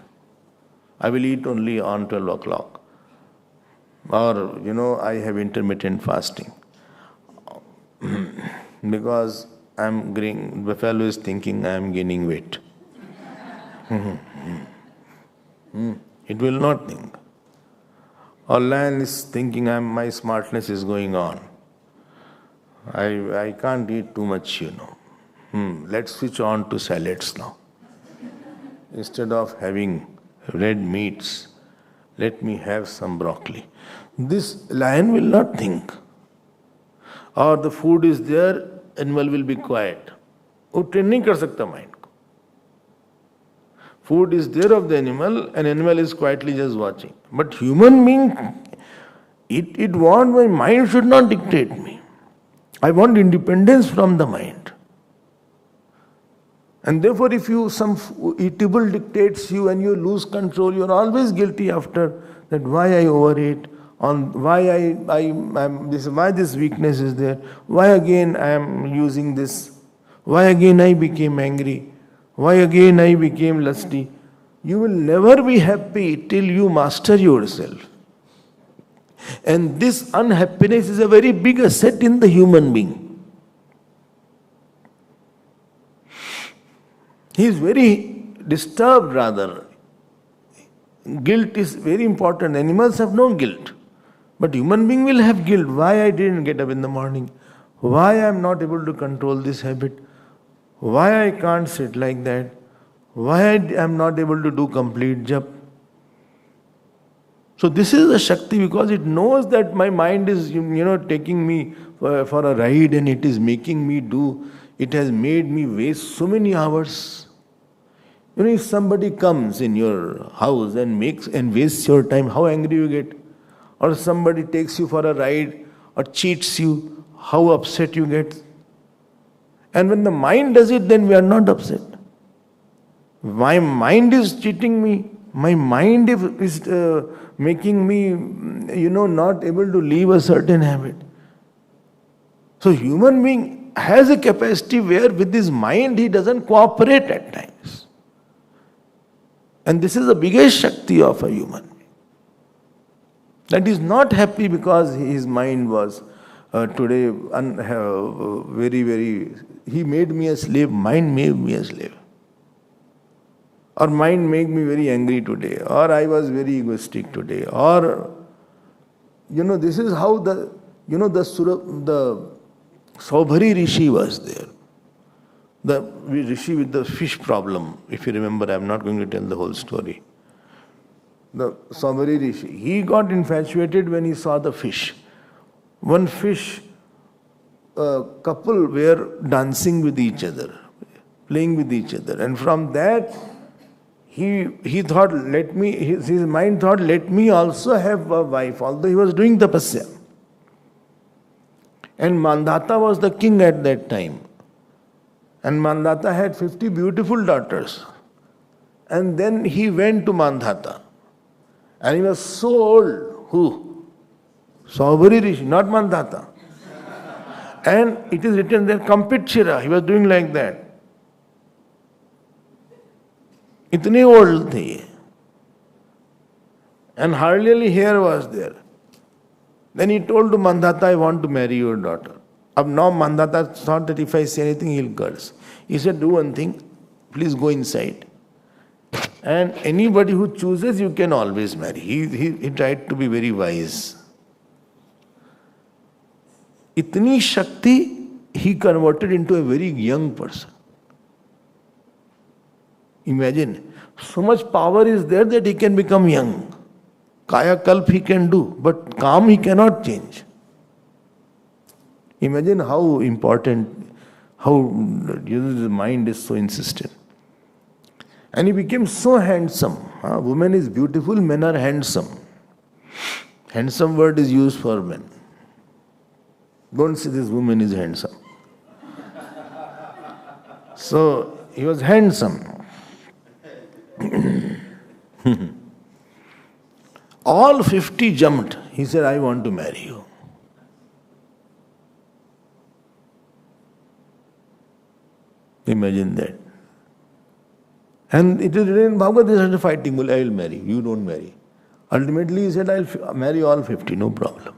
I will eat only on 12 o'clock. Or, I have intermittent fasting. Because the fellow is thinking I am gaining weight. It will not think. Or lion is thinking my smartness is going on. I can't eat too much, Let's switch on to salads now. Instead of having red meats, let me have some broccoli. This lion will not think. Or the food is there, animal will be quiet. वो train नहीं कर सकता mind को. Food is there of the animal, and animal is quietly just watching. But human being, it wants my mind should not dictate me. I want independence from the mind. And therefore, if some eatable dictates you and you lose control, you are always guilty after that. Why I overate? On why why this weakness is there? Why again I am using this? Why again I became angry? Why again I became lusty? You will never be happy till you master yourself. And this unhappiness is a very big asset in the human being. He is very disturbed rather. Guilt is very important. Animals have no guilt. But human being will have guilt. Why I didn't get up in the morning? Why I am not able to control this habit? Why I can't sit like that? Why I am not able to do complete jap? So this is the Shakti, because it knows that my mind is, taking me for a ride, and it is making me do. It has made me waste so many hours. If somebody comes in your house and wastes your time, how angry you get? Or somebody takes you for a ride or cheats you, how upset you get. And when the mind does it, then we are not upset. My mind is cheating me. My mind is making me, not able to leave a certain habit. So human being has a capacity where with his mind he doesn't cooperate at times. And this is the biggest Shakti of a human being. That is not happy because his mind was today very, very, he made me a slave, mind made me a slave. Or mind made me very angry today, or I was very egoistic today, or, this is how the Saubhari Rishi was there. The Rishi with the fish problem, if you remember, I am not going to tell the whole story. The Saubhari Rishi, he got infatuated when he saw the fish. One fish couple were dancing with each other, playing with each other. And from that, he thought, his mind thought, let me also have a wife, although he was doing tapasya. And Mandata was the king at that time. And Mandata had 50 beautiful daughters. And then he went to Mandata. And he was so old. Who? Saubhari Rishi, not Mandata. And it is written there, Kampitchira. He was doing like that. Itne old the ye. And hardly hair was there. Then he told to Mandata, I want to marry your daughter. Now Mandata thought that if I say anything, he'll curse. He said, do one thing, please go inside. And anybody who chooses, you can always marry. He tried to be very wise. Itni Shakti, he converted into a very young person. Imagine, so much power is there that he can become young. Kaya Kalp he can do, but Kam he cannot change. Imagine how important, how the mind is so insistent. And he became so handsome. Woman is beautiful, men are handsome. Handsome word is used for men. Don't say this woman is handsome. So he was handsome. All 50 jumped. He said, I want to marry you. Imagine that. And it is written in Bhagavad, they started fighting. Well, I will marry. You don't marry. Ultimately, he said, I'll marry all 50, no problem.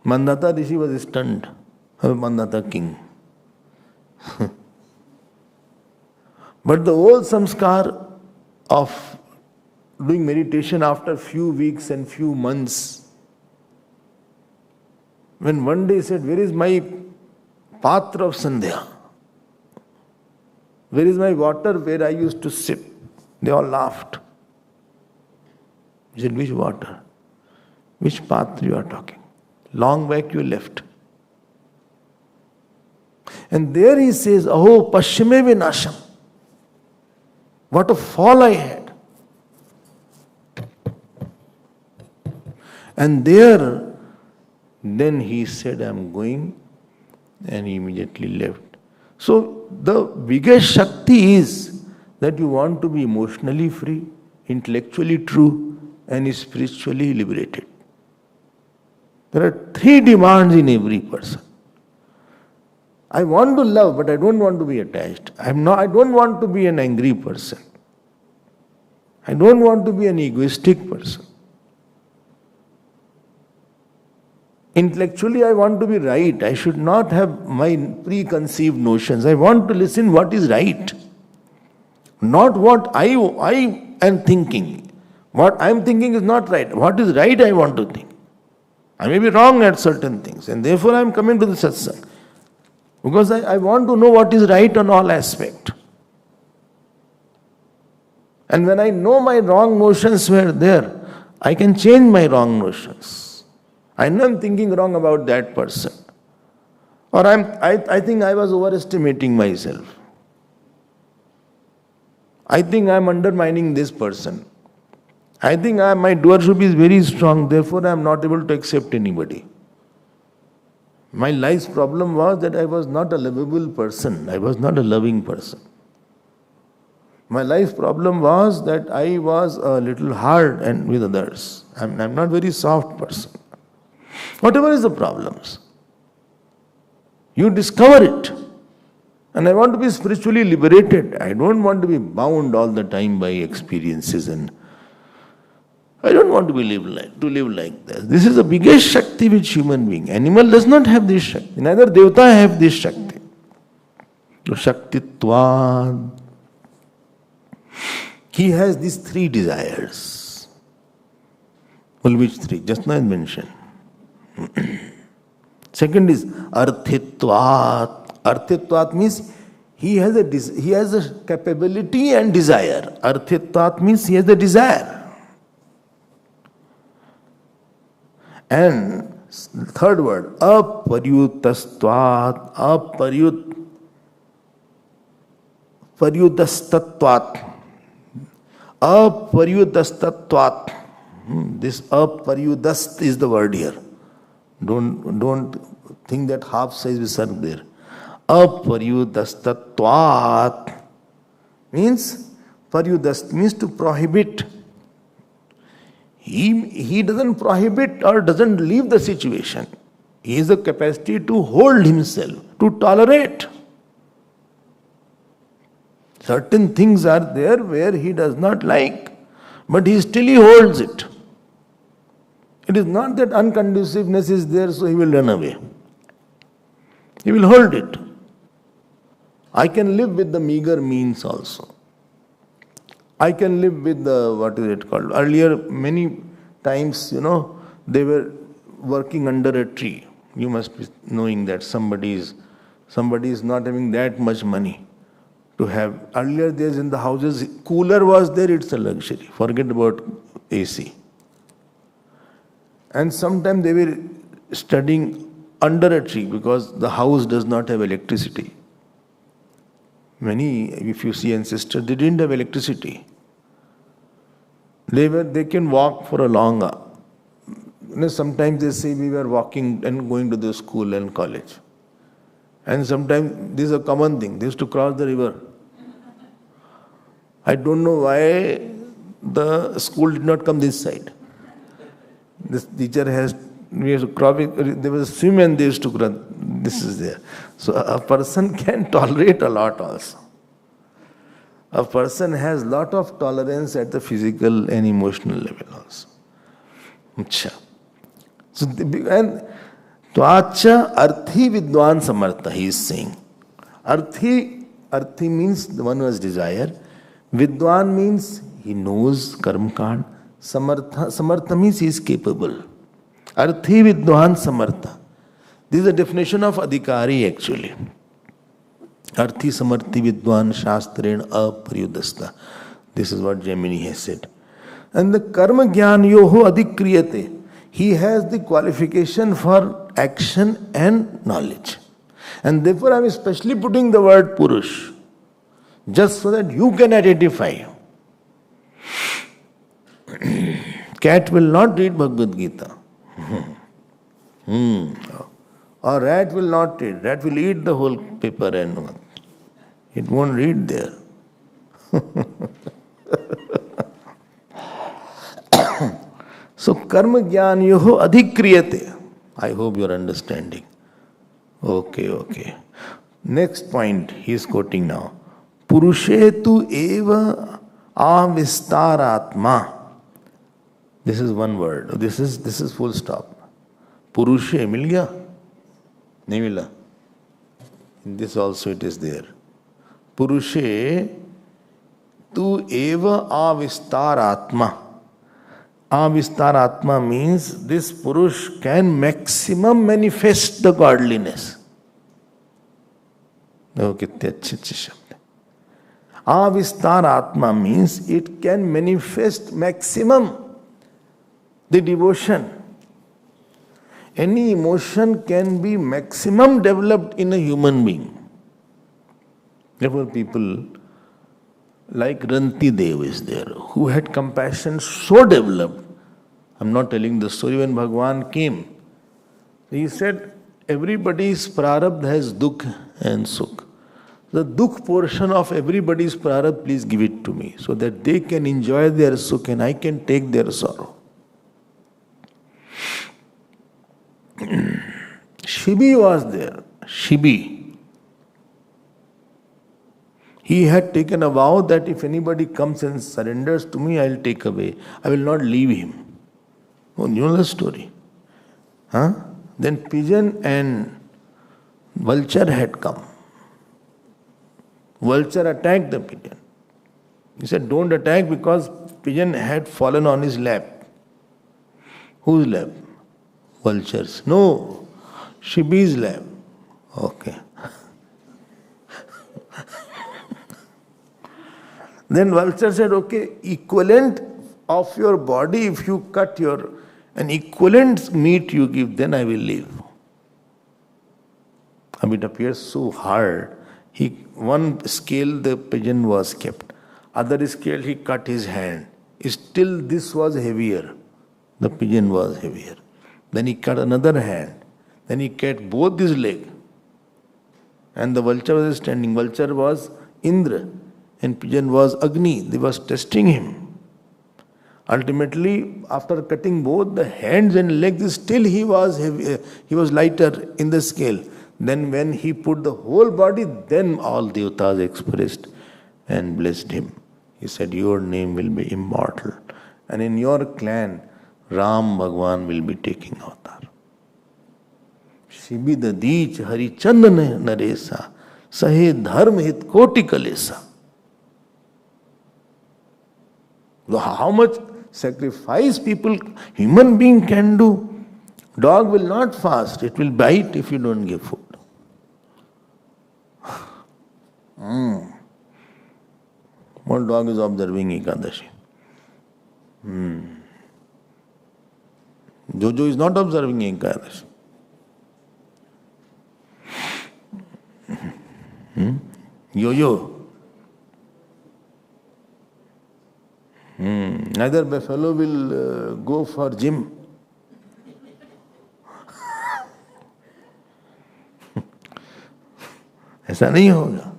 Mandata Rishi was stunned. Mandata king. But the old samskar of doing meditation after few weeks and few months, when one day he said, where is my patra of Sandhya? Where is my water where I used to sip? They all laughed. He said, which water? Which patra you are talking? Long back you left. And there he says, Aho Pashchime Vinasham. What a fall I had. And there, then he said, I am going, and he immediately left. So the biggest Shakti is that you want to be emotionally free, intellectually true, and spiritually liberated. There are 3 demands in every person. I want to love, but I don't want to be attached. I don't want to be an angry person. I don't want to be an egoistic person. Intellectually, I want to be right. I should not have my preconceived notions. I want to listen what is right. Not what I am thinking. What I am thinking is not right. What is right, I want to think. I may be wrong at certain things, and therefore I am coming to the satsang. Because I want to know what is right on all aspects. And when I know my wrong notions were there, I can change my wrong notions. I know I'm thinking wrong about that person. Or I think I was overestimating myself. I think I'm undermining this person. I think my doership is very strong, therefore I am not able to accept anybody. My life's problem was that I was not a lovable person. I was not a loving person. My life's problem was that I was a little hard and with others. I'm not a very soft person. Whatever is the problems, you discover it. And I want to be spiritually liberated. I don't want to be bound all the time by experiences, and I don't want to live like this. This is the biggest Shakti which human being. Animal does not have this Shakti. Neither Devata have this Shakti. So Shaktitvad. He has these 3 desires. Well, which 3? Just now I mentioned. Second is Arthitvat. Arthitvat means he has a capability and desire. Arthitvat means he has the desire. And Third word, aparyutastvat, paryutastatvat, aparyutastatvat. This aparyudast is the word here. Don't think that half size visarg there. Aparyudastatvat means, paryudast means to prohibit. He doesn't prohibit or doesn't leave the situation. He has the capacity to hold himself, to tolerate. Certain things are there where he does not like, but he holds it. It is not that unconduciveness is there, so he will run away. He will hold it. I can live with the meager means also. I can live with the, what is it called? Earlier, many times, they were working under a tree. You must be knowing that somebody is not having that much money to have. Earlier days in the houses, cooler was there, it's a luxury. Forget about AC. And sometimes they were studying under a tree because the house does not have electricity. Many, if you see ancestors, they didn't have electricity. They can walk for a long hour. Sometimes they say we were walking and going to the school and college. And sometimes this is a common thing. They used to cross the river. I don't know why the school did not come this side. This teacher we have to cross, there was a swim and they used to cross. This is there. So a person can tolerate a lot also. A person has lot of tolerance at the physical and emotional level also. Achha. So, and Tvacha arthi vidwan samartha, he is saying. Arthi means the one who has desire. Vidwan means he knows karma kand. Samartha means he is capable. Arthi vidwan samartha. This is the definition of adhikari actually. Arthi samarthi vidwan shastren aparyudasta. This is what Gemini has said. And the karma jnana yoho adhikriyate. He has the qualification for action and knowledge. And therefore I am especially putting the word Purush, just so that you can identify. Cat will not read Bhagavad Gita. Or rat will not read. Rat will eat the whole paper and it won't read there. So karma jnana yoho adhikriyate. I hope you are understanding. Okay. Next point he is quoting now. Purushetu eva avistaratma. This is one word. This is full stop. Purushe mil gaya? Nahi mila. In this also it is there. Purushe tu eva avistaratma. Avistaratma means this Purush can maximum manifest the godliness. Oh, kitne achhe shabd. Avistaratma means it can manifest maximum the devotion. Any emotion can be maximum developed in a human being. Therefore, people like Ranti Dev is there, who had compassion so developed. I'm not telling the story when Bhagwan came. He said, everybody's prarabdha has dukh and sukh. The dukh portion of everybody's prarabdha, please give it to me, so that they can enjoy their sukh and I can take their sorrow. Shibi was there. Shibi. He had taken a vow that if anybody comes and surrenders to me, I'll take away. I will not leave him. Oh, you know the story. Then pigeon and vulture had come. Vulture attacked the pigeon. He said, don't attack, because pigeon had fallen on his lap. Whose lap? Vulture's. No, Shibi's lap. Okay. Then vulture said, okay, equivalent of your body, if you cut your an equivalent meat you give, then I will live. It appears so hard. One scale the pigeon was kept. Other scale he cut his hand. Still this was heavier. The pigeon was heavier. Then he cut another hand. Then he cut both his legs. And the vulture was standing. Vulture was Indra and pigeon was Agni. They was testing him. Ultimately, after cutting both the hands and legs, still he was heavy, he was lighter in the scale. Then when he put the whole body, then all devatas expressed and blessed him. He said, your name will be immortal. And in your clan, Ram Bhagwan will be taking avatar. Shibid Deech Harichandana Naresa Sahe Dharma Hit Koti Kalesa. How much sacrifice human being can do. Dog will not fast, it will bite if you don't give food. One dog is observing Ekadashi. Jojo is not observing Ekadashi. Yo-yo. Neither buffalo will go for gym. ऐसा नहीं होगा.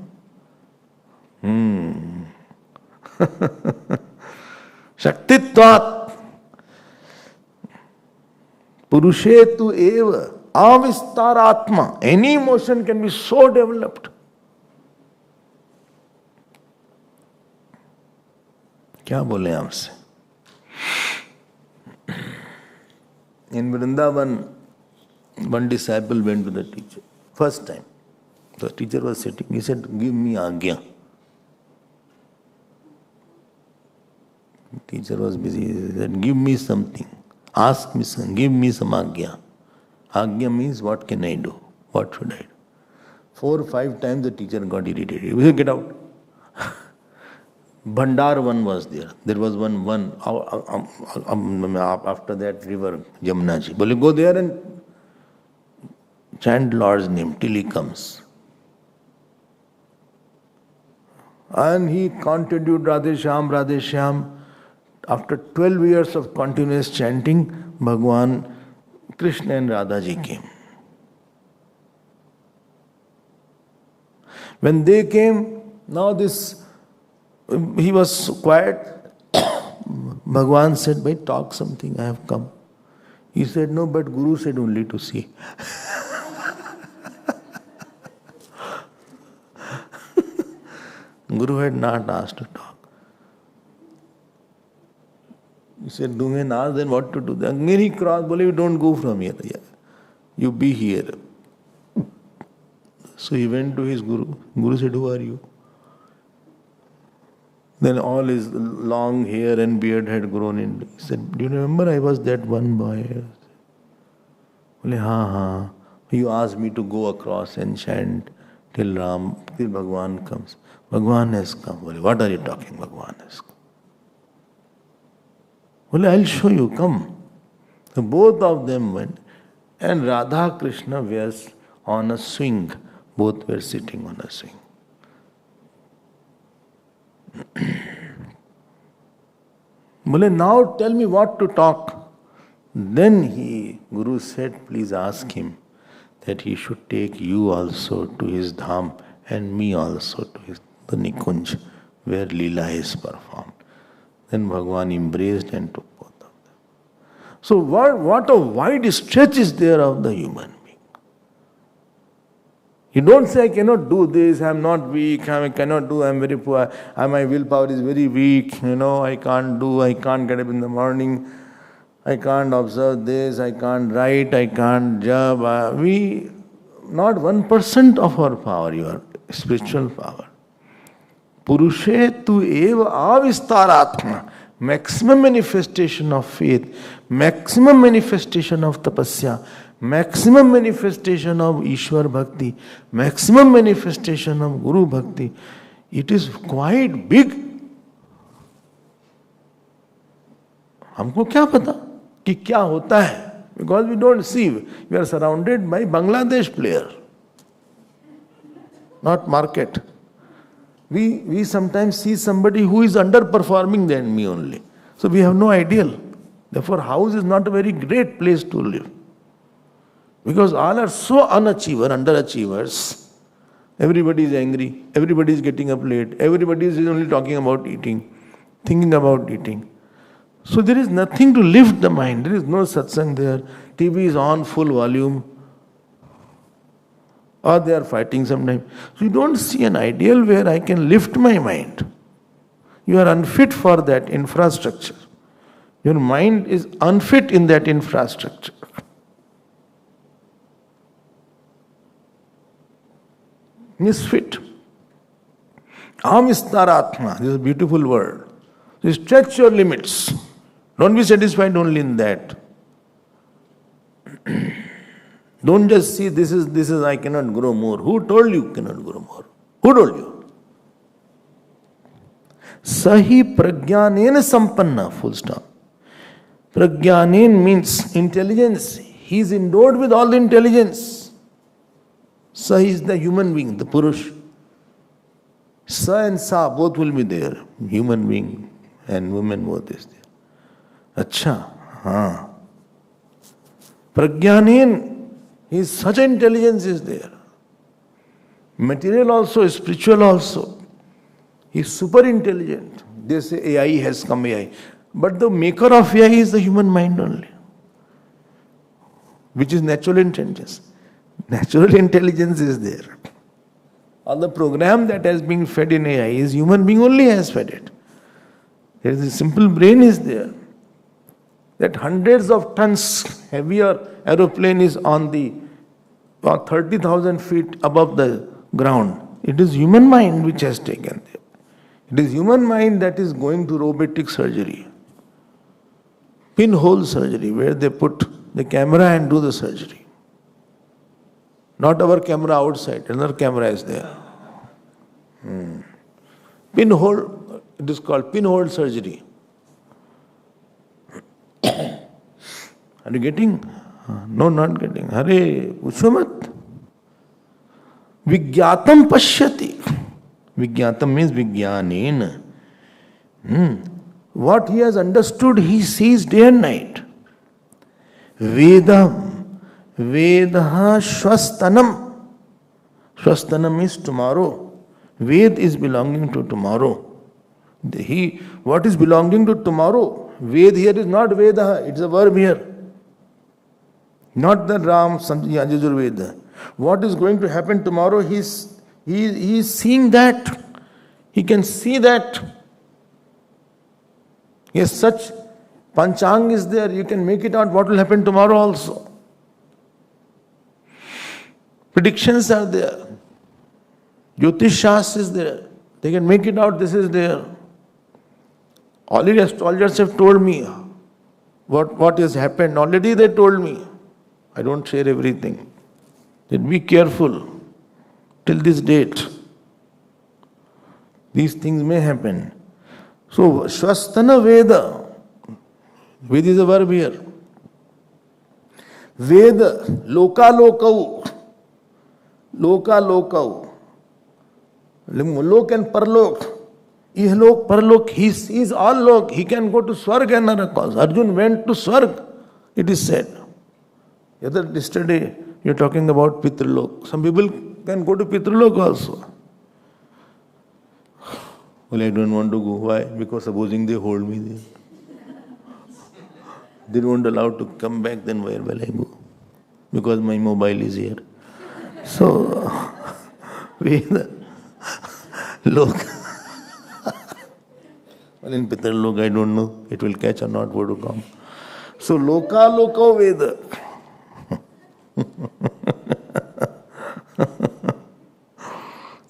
शक्तित्वात् पुरुषे तु एव avistaratma. Any emotion can be so developed. क्या बोले आपसे? In Vrindavan, one disciple went to the teacher. First time. The teacher was sitting. He said, give me agya. The teacher was busy. He said, give me something. Ask me something. Give me some agya. Agya means, what can I do? What should I do? 4 or 5 times the teacher got irritated. He said, get out. Bhandar one was there. There was one after that river, Jamnaji. Bole, go there and chant Lord's name till he comes. And he continued Radhe Shyam, Radhe Shyam. After 12 years of continuous chanting, Bhagwan Krishna and Radha ji came. When they came, now he was quiet. Bhagwan said, "Bhai, talk something, I have come." He said, "No, but Guru said only to see." Guru had not asked to talk. He said, "Do me ask, then what to do?" Again he crossed, "Bole, you don't go from here. Yeah. You be here." So he went to his Guru. Guru said, "Who are you?" Then all his long hair and beard had grown in. He said, "Do you remember I was that one boy?" Bole, "Ha. You asked me to go across and chant till Bhagwan comes." Bhagwan has come. Bole, "What are you talking? Bhagwan has come." Bole, "I'll show you, come." So both of them went, and Radha Krishna were on a swing. Both were sitting on a swing. Bole, "Now tell me what to talk." Then Guru said, "Please ask him that he should take you also to his dham and me also to the Nikunj where Leela is performed." Then Bhagwan embraced and took both of them. So what a wide stretch is there of the human being. You don't say, "I cannot do this, I am not weak, I cannot do, I am very poor, my willpower is very weak, I can't get up in the morning, I can't observe this, I can't write, I can't job." Not 1% of our power, your spiritual power. Purushe tu eva avistaratma. Maximum manifestation of faith, maximum manifestation of tapasya, maximum manifestation of Ishwar Bhakti, maximum manifestation of Guru Bhakti. It is quite big. हमको क्या पता? कि क्या होता है. Because we don't see, we are surrounded by Bangladesh player, not market. We sometimes see somebody who is underperforming than me only. So we have no ideal. Therefore, house is not a very great place to live. Because all are so underachievers. Everybody is angry. Everybody is getting up late. Everybody is only talking about eating, thinking about eating. So there is nothing to lift the mind. There is no satsang there. TV is on full volume. Or they are fighting sometimes. So you don't see an ideal where I can lift my mind. You are unfit for that infrastructure. Your mind is unfit in that infrastructure. Misfit. Amistaratma. This is a beautiful word. So stretch your limits. Don't be satisfied only in that. Don't just see this is I cannot grow more. Who told you cannot grow more? Who told you? Sahi prajnanena sampanna, full stop. Prajnanen means intelligence. He is endowed with all the intelligence. Sahi is the human being, the Purush. Sa and Sa both will be there. Human being and woman both is there. Acha, हाँ. Prajnanen, his such intelligence is there. Material also, spiritual also. He is super intelligent. They say AI has come, AI. But the maker of AI is the human mind only, which is natural intelligence. Natural intelligence is there. All the program that has been fed in AI is human being only has fed it. There is a simple brain is there. That hundreds of tons heavier aeroplane is on the 30,000 feet above the ground. It is human mind which has taken there. It is human mind that is going to robotic surgery. Pinhole surgery, where they put the camera and do the surgery. Not our camera outside, another camera is there. Pinhole, it is called pinhole surgery. Are you getting? No, not getting. Hare, pucho mat. Vigyatam pashyati. Vigyatam means vigyanena. What he has understood, he sees day and night. Vedam. Vedaha shvastanam. Shvastanam means tomorrow. Ved is belonging to tomorrow. What is belonging to tomorrow? Ved here is not Vedaha, it's a verb here. Not the Ram Yajur Veda. What is going to happen tomorrow, he is seeing that. He can see that. Yes, such Panchang is there, you can make it out what will happen tomorrow also. Predictions are there. Jyotish Shastra is there. They can make it out, this is there. Already astrologers have told me what has happened. Already they told me. I don't share everything. Then be careful till this date. These things may happen. So, Shvastana Veda. Veda is a verb here. Veda, Loka Lokau. Loka Lokau. Lok and Parlok. Ihlok, Parlok, he sees all lok. He can go to Swarg and Narakas. Arjun went to Swarg, it is said. Yesterday, you are talking about Pitralok. Some people can go to Pitralok also. Well, I don't want to go. Why? Because supposing they hold me there. They don't allow to come back, then where will I go? Because my mobile is here. So, Lok. Well, in Pitralok, I don't know. It will catch or not, what to come. So, Loka Loka Veda.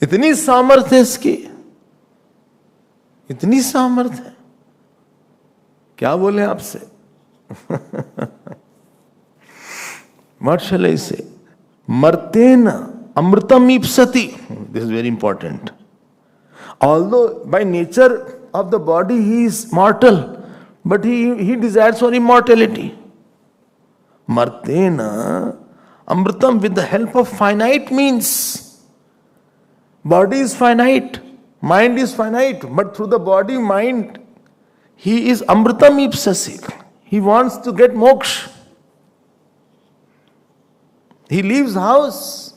इतनी सामर्थ्य है इसकी, इतनी सामर्थ्य है, क्या बोले आपसे? What shall I say? Martena amritam ipsati. This is very important. Although by nature of the body he is mortal, but he desires for immortality. Martena amritam with the help of finite means. Body is finite, mind is finite, but through the body, mind, he is amritam ipsasi. He wants to get moksha. He leaves house.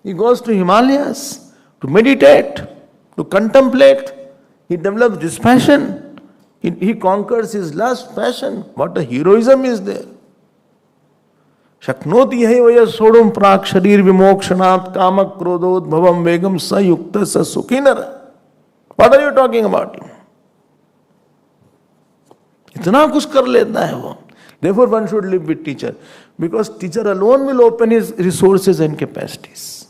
He goes to Himalayas to meditate, to contemplate. He develops this passion. He conquers his lust, passion. What a heroism is there. Shaknoti hai vaya sodum prak sharir vimokshanat kamak krodot bhavam vegam sayukta sa sukhinara. What are you talking about? इतना कुछ कर लेता है वो. Therefore one should live with teacher. Because teacher alone will open his resources and capacities.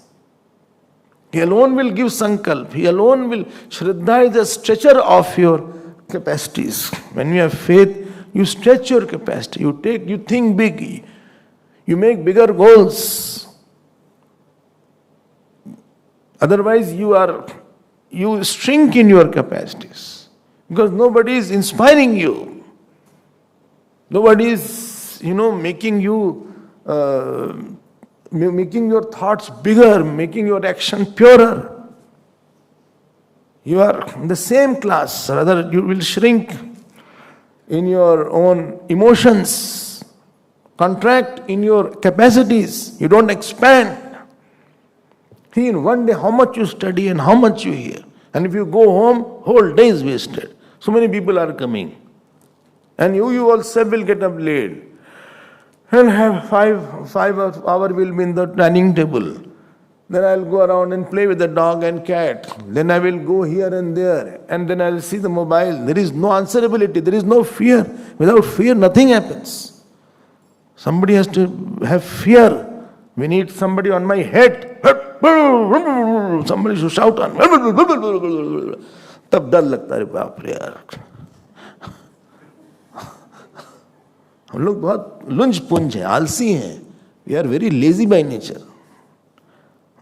He alone will give sankalp. He alone will. Shraddha is a stretcher of your capacities. When you have faith, you stretch your capacity. You think big. You make bigger goals. Otherwise, you shrink in your capacities. Because nobody is inspiring you. Nobody is, making you, making your thoughts bigger, making your action purer. You are in the same class, rather you will shrink in your own emotions, contract in your capacities, you don't expand. See, in one day how much you study and how much you hear. And if you go home, whole day is wasted. So many people are coming. And you also will get up late. And have 5 hours will be in the dining table. Then I'll go around and play with the dog and cat. Then I will go here and there. And then I'll see the mobile. There is no answerability. There is no fear. Without fear, nothing happens. Somebody has to have fear. We need somebody on my head. Somebody should shout on. तब डर लगता है बाप रे यार. हम लोग बहुत लुंज पुंज हैं, आलसी हैं. We are very lazy by nature.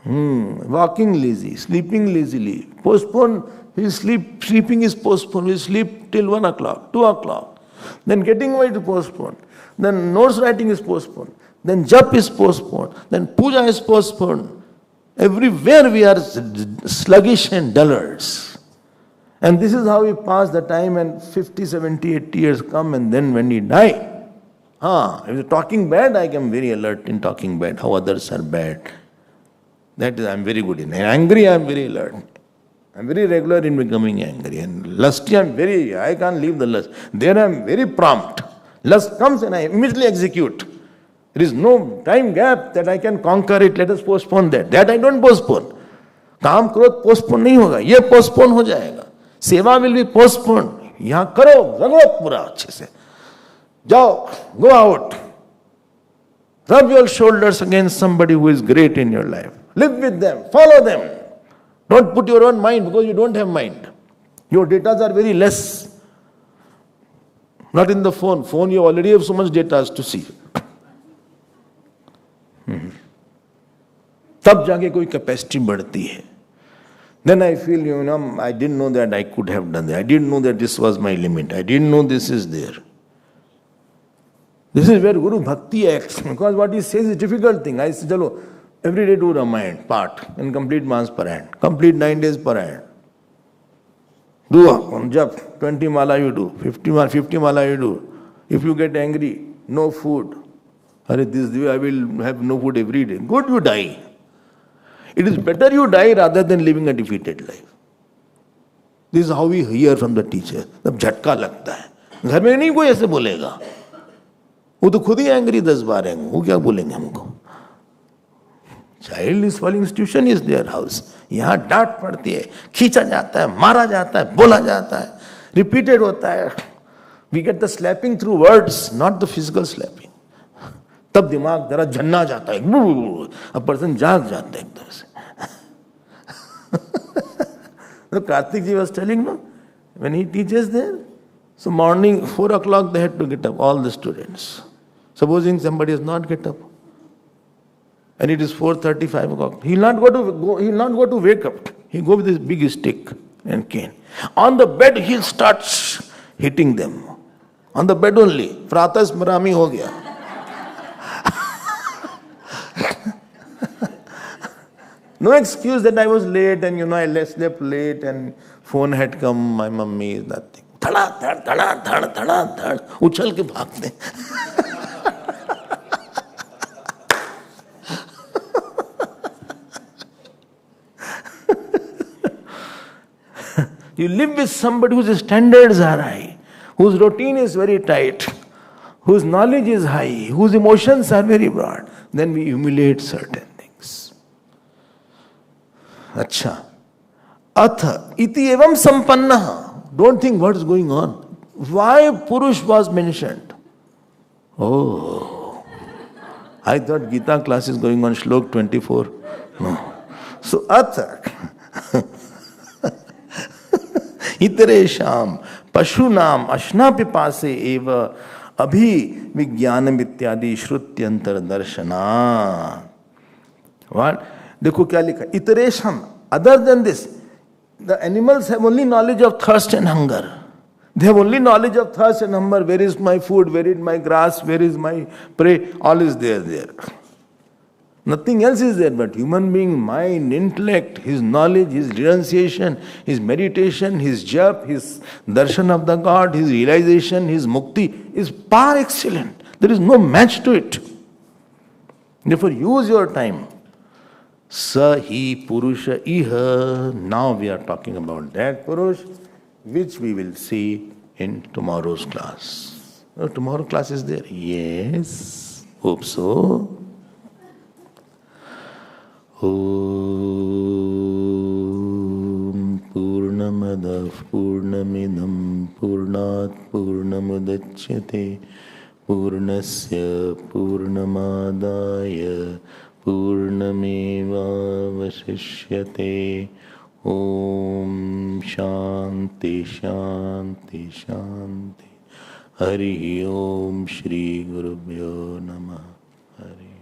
Walking lazy, sleeping lazily. Postpone, sleeping is postponed. We sleep till 1 o'clock, 2 o'clock. Then getting away to postpone. Then notes writing is postponed. Then jap is postponed. Then puja is postponed. Everywhere we are sluggish and dullards. And this is how we pass the time, and 50, 70, 80 years come, and then when we die, if you're talking bad, I am very alert in talking bad, how others are bad. That is, I am very good in. Angry, I am very alert. I am very regular in becoming angry. And lusty, I can't leave the lust. There I am very prompt. Lust comes and I immediately execute. There is no time gap that I can conquer it. Let us postpone that. That I don't postpone. काम क्रोध postpone नहीं होगा. ये postpone हो जाएगा. सेवा will be postponed. यहाँ करो, रगड़ो पूरा अच्छे से. जाओ, go out. Rub your shoulders against somebody who is great in your life. Live with them. Follow them. Don't put your own mind because you don't have mind. Your data are very less. Not in the phone. Phone you already have so much data to see. तब जाके कोई capacity बढ़ती है. Then I feel, I didn't know that I could have done that. I didn't know that this was my limit. I didn't know this is there. This is where Guru Bhakti acts. Because what he says is a difficult thing. I say, chalo, every day do Ramayana, part, and complete Maas Parayan. Complete 9 days Parayan. Do jap, 20 mala you do, 50 mala you do. If you get angry, no food. This way I will have no food every day. Good, you die. It is better you die rather than living a defeated life. This is how we hear from the teacher. तब झटका लगता है. घर में नहीं कोई ऐसे बोलेगा. वो तो खुद ही एंग्री 10 बार हैं. वो क्या बोलेंगे हमको? Child is falling institution is their house. यहाँ डांट पड़ती है, खींचा जाता है, मारा जाता है, बोला जाता है, repeated होता है. We get the slapping through words, not the physical slapping. तब दिमाग जरा झन्ना जाता है. A person जाग जाता है एकदम से. So Karthik ji was telling, no, when he teaches there, so morning 4 o'clock they had to get up, all the students. Supposing somebody has not get up, and it is 4:30, 5 o'clock, he will not go to wake up. He go with his big stick and cane. On the bed he'll start hitting them. On the bed only. Prata smarami ho gaya. No excuse that I was late and I slept late and phone had come, my mummy is nothing. धड़ा उछल के भागते. You live with somebody whose standards are high, whose routine is very tight, whose knowledge is high, whose emotions are very broad, then we humiliate certain things. Acha. Atha iti evam sampanna. Don't think what is going on. Why Purush was mentioned? Oh, I thought Gita class is going on Shlok 24. No. So Atha. Itaresham Pashunam Ashna Pipase Eva Abhi Vijnanam Ityadi Shrutyantar Darshana. What? देखो क्या लिखा. Iteresham. Other than this, the animals have only knowledge of thirst and hunger. They have only knowledge of thirst and hunger. Where is my food? Where is my grass? Where is my prey? All is there. Nothing else is there, but human being, mind, intellect, his knowledge, his renunciation, his meditation, his jap, his darshan of the God, his realization, his mukti is par excellent. There is no match to it. Therefore, use your time. Sa hi purusha iha. Now we are talking about that Purush, which we will see in tomorrow's class. Oh, tomorrow class is there? Yes. Hope so. Om Purnamadav Purnamidam Purnat Purnamudachyate Purnasya Purnamadaya Purnameva Vasishyate. Om Shanti Shanti Shanti. Hari Om Shri Gurubhyo Namah. Hari.